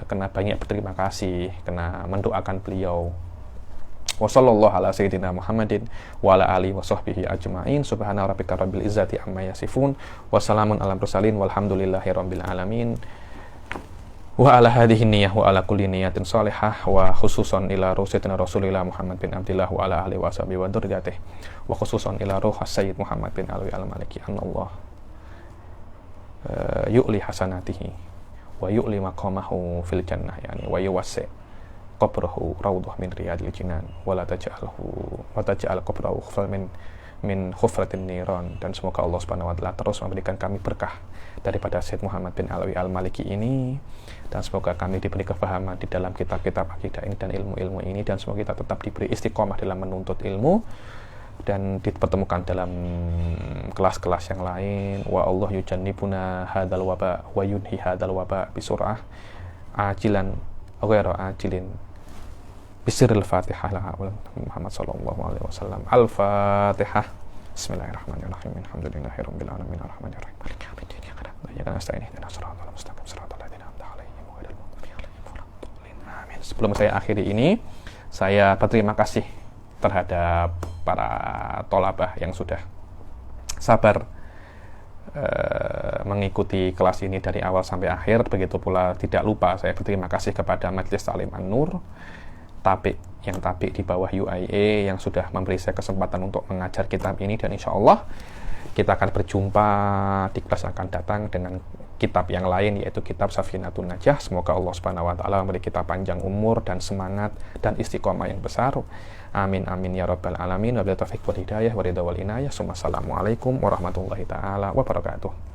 Kena banyak berterima kasih, kena mendoakan beliau. Wa sallallahu ala sayyidina Muhammadin wa ala alihi wa sahbihi ajma'in. Subhana rabbika rabbil izzati amma yasifun wa salamun ala mursalin walhamdulillahi rabbil alamin. Wa ala hadhihi niyyah wa ala kulli niyatin salihah wa khususan ila rusatina Rasulillah Muhammad bin Abdillah wa ala alihi wa sahbihi wa dzurriyyatihi wa khususan ila ruh Sayyid Muhammad bin Alawi al-Maliki anallah yu'li hasanatihi wa yu'li maqamahu fil jannah, yani wa yuwassi qabrahu rawdah min riyadil jinan wa la taj'al qabrahu khufran min khufratin niran. Dan semoga Allah Subhanahu wa taala terus memberikan kami berkah daripada Syed Muhammad bin Alawi al-Maliki ini, dan semoga kami diberi kefahaman di dalam kitab-kitab akidah ini dan ilmu-ilmu ini, dan semoga kita tetap diberi istiqomah dalam menuntut ilmu dan dipertemukan dalam kelas-kelas yang lain. Wa Allah yujannibuna hadzal waba wa yunhi hadzal waba bisur'ah ajilan ghairu ajilin bisirril Fatihah la Muhammad sallallahu alaihi wasallam. Al-Fatihah. Bismillahirrahmanirrahim. Alhamdulillahirabbil alamin arrahmanir rahim. Maliki yaumiddin. Iyyaka nasta'in ihdinas siratal mustaqim siratal ladzina an'amta 'alaihim ghairil maghdubi 'alaihim waladdallin. Amin. Sebelum saya akhiri ini, saya berterima kasih terhadap para tholabah yang sudah sabar mengikuti kelas ini dari awal sampai akhir. Begitu pula tidak lupa saya berterima kasih kepada Majelis Ta'lim An-Nur yang tabik di bawah UIA yang sudah memberi saya kesempatan untuk mengajar kitab ini, dan insya Allah kita akan berjumpa di kelas akan datang dengan kitab yang lain, yaitu kitab Safinatun Najah. Semoga Allah Subhanahu wa taala memberi kita panjang umur dan semangat dan istiqomah yang besar. Amin amin ya rabbal alamin. Wabillahi taufiq wal hidayah wa ridha wal inayah. Assalamualaikum warahmatullahi taala wabarakatuh.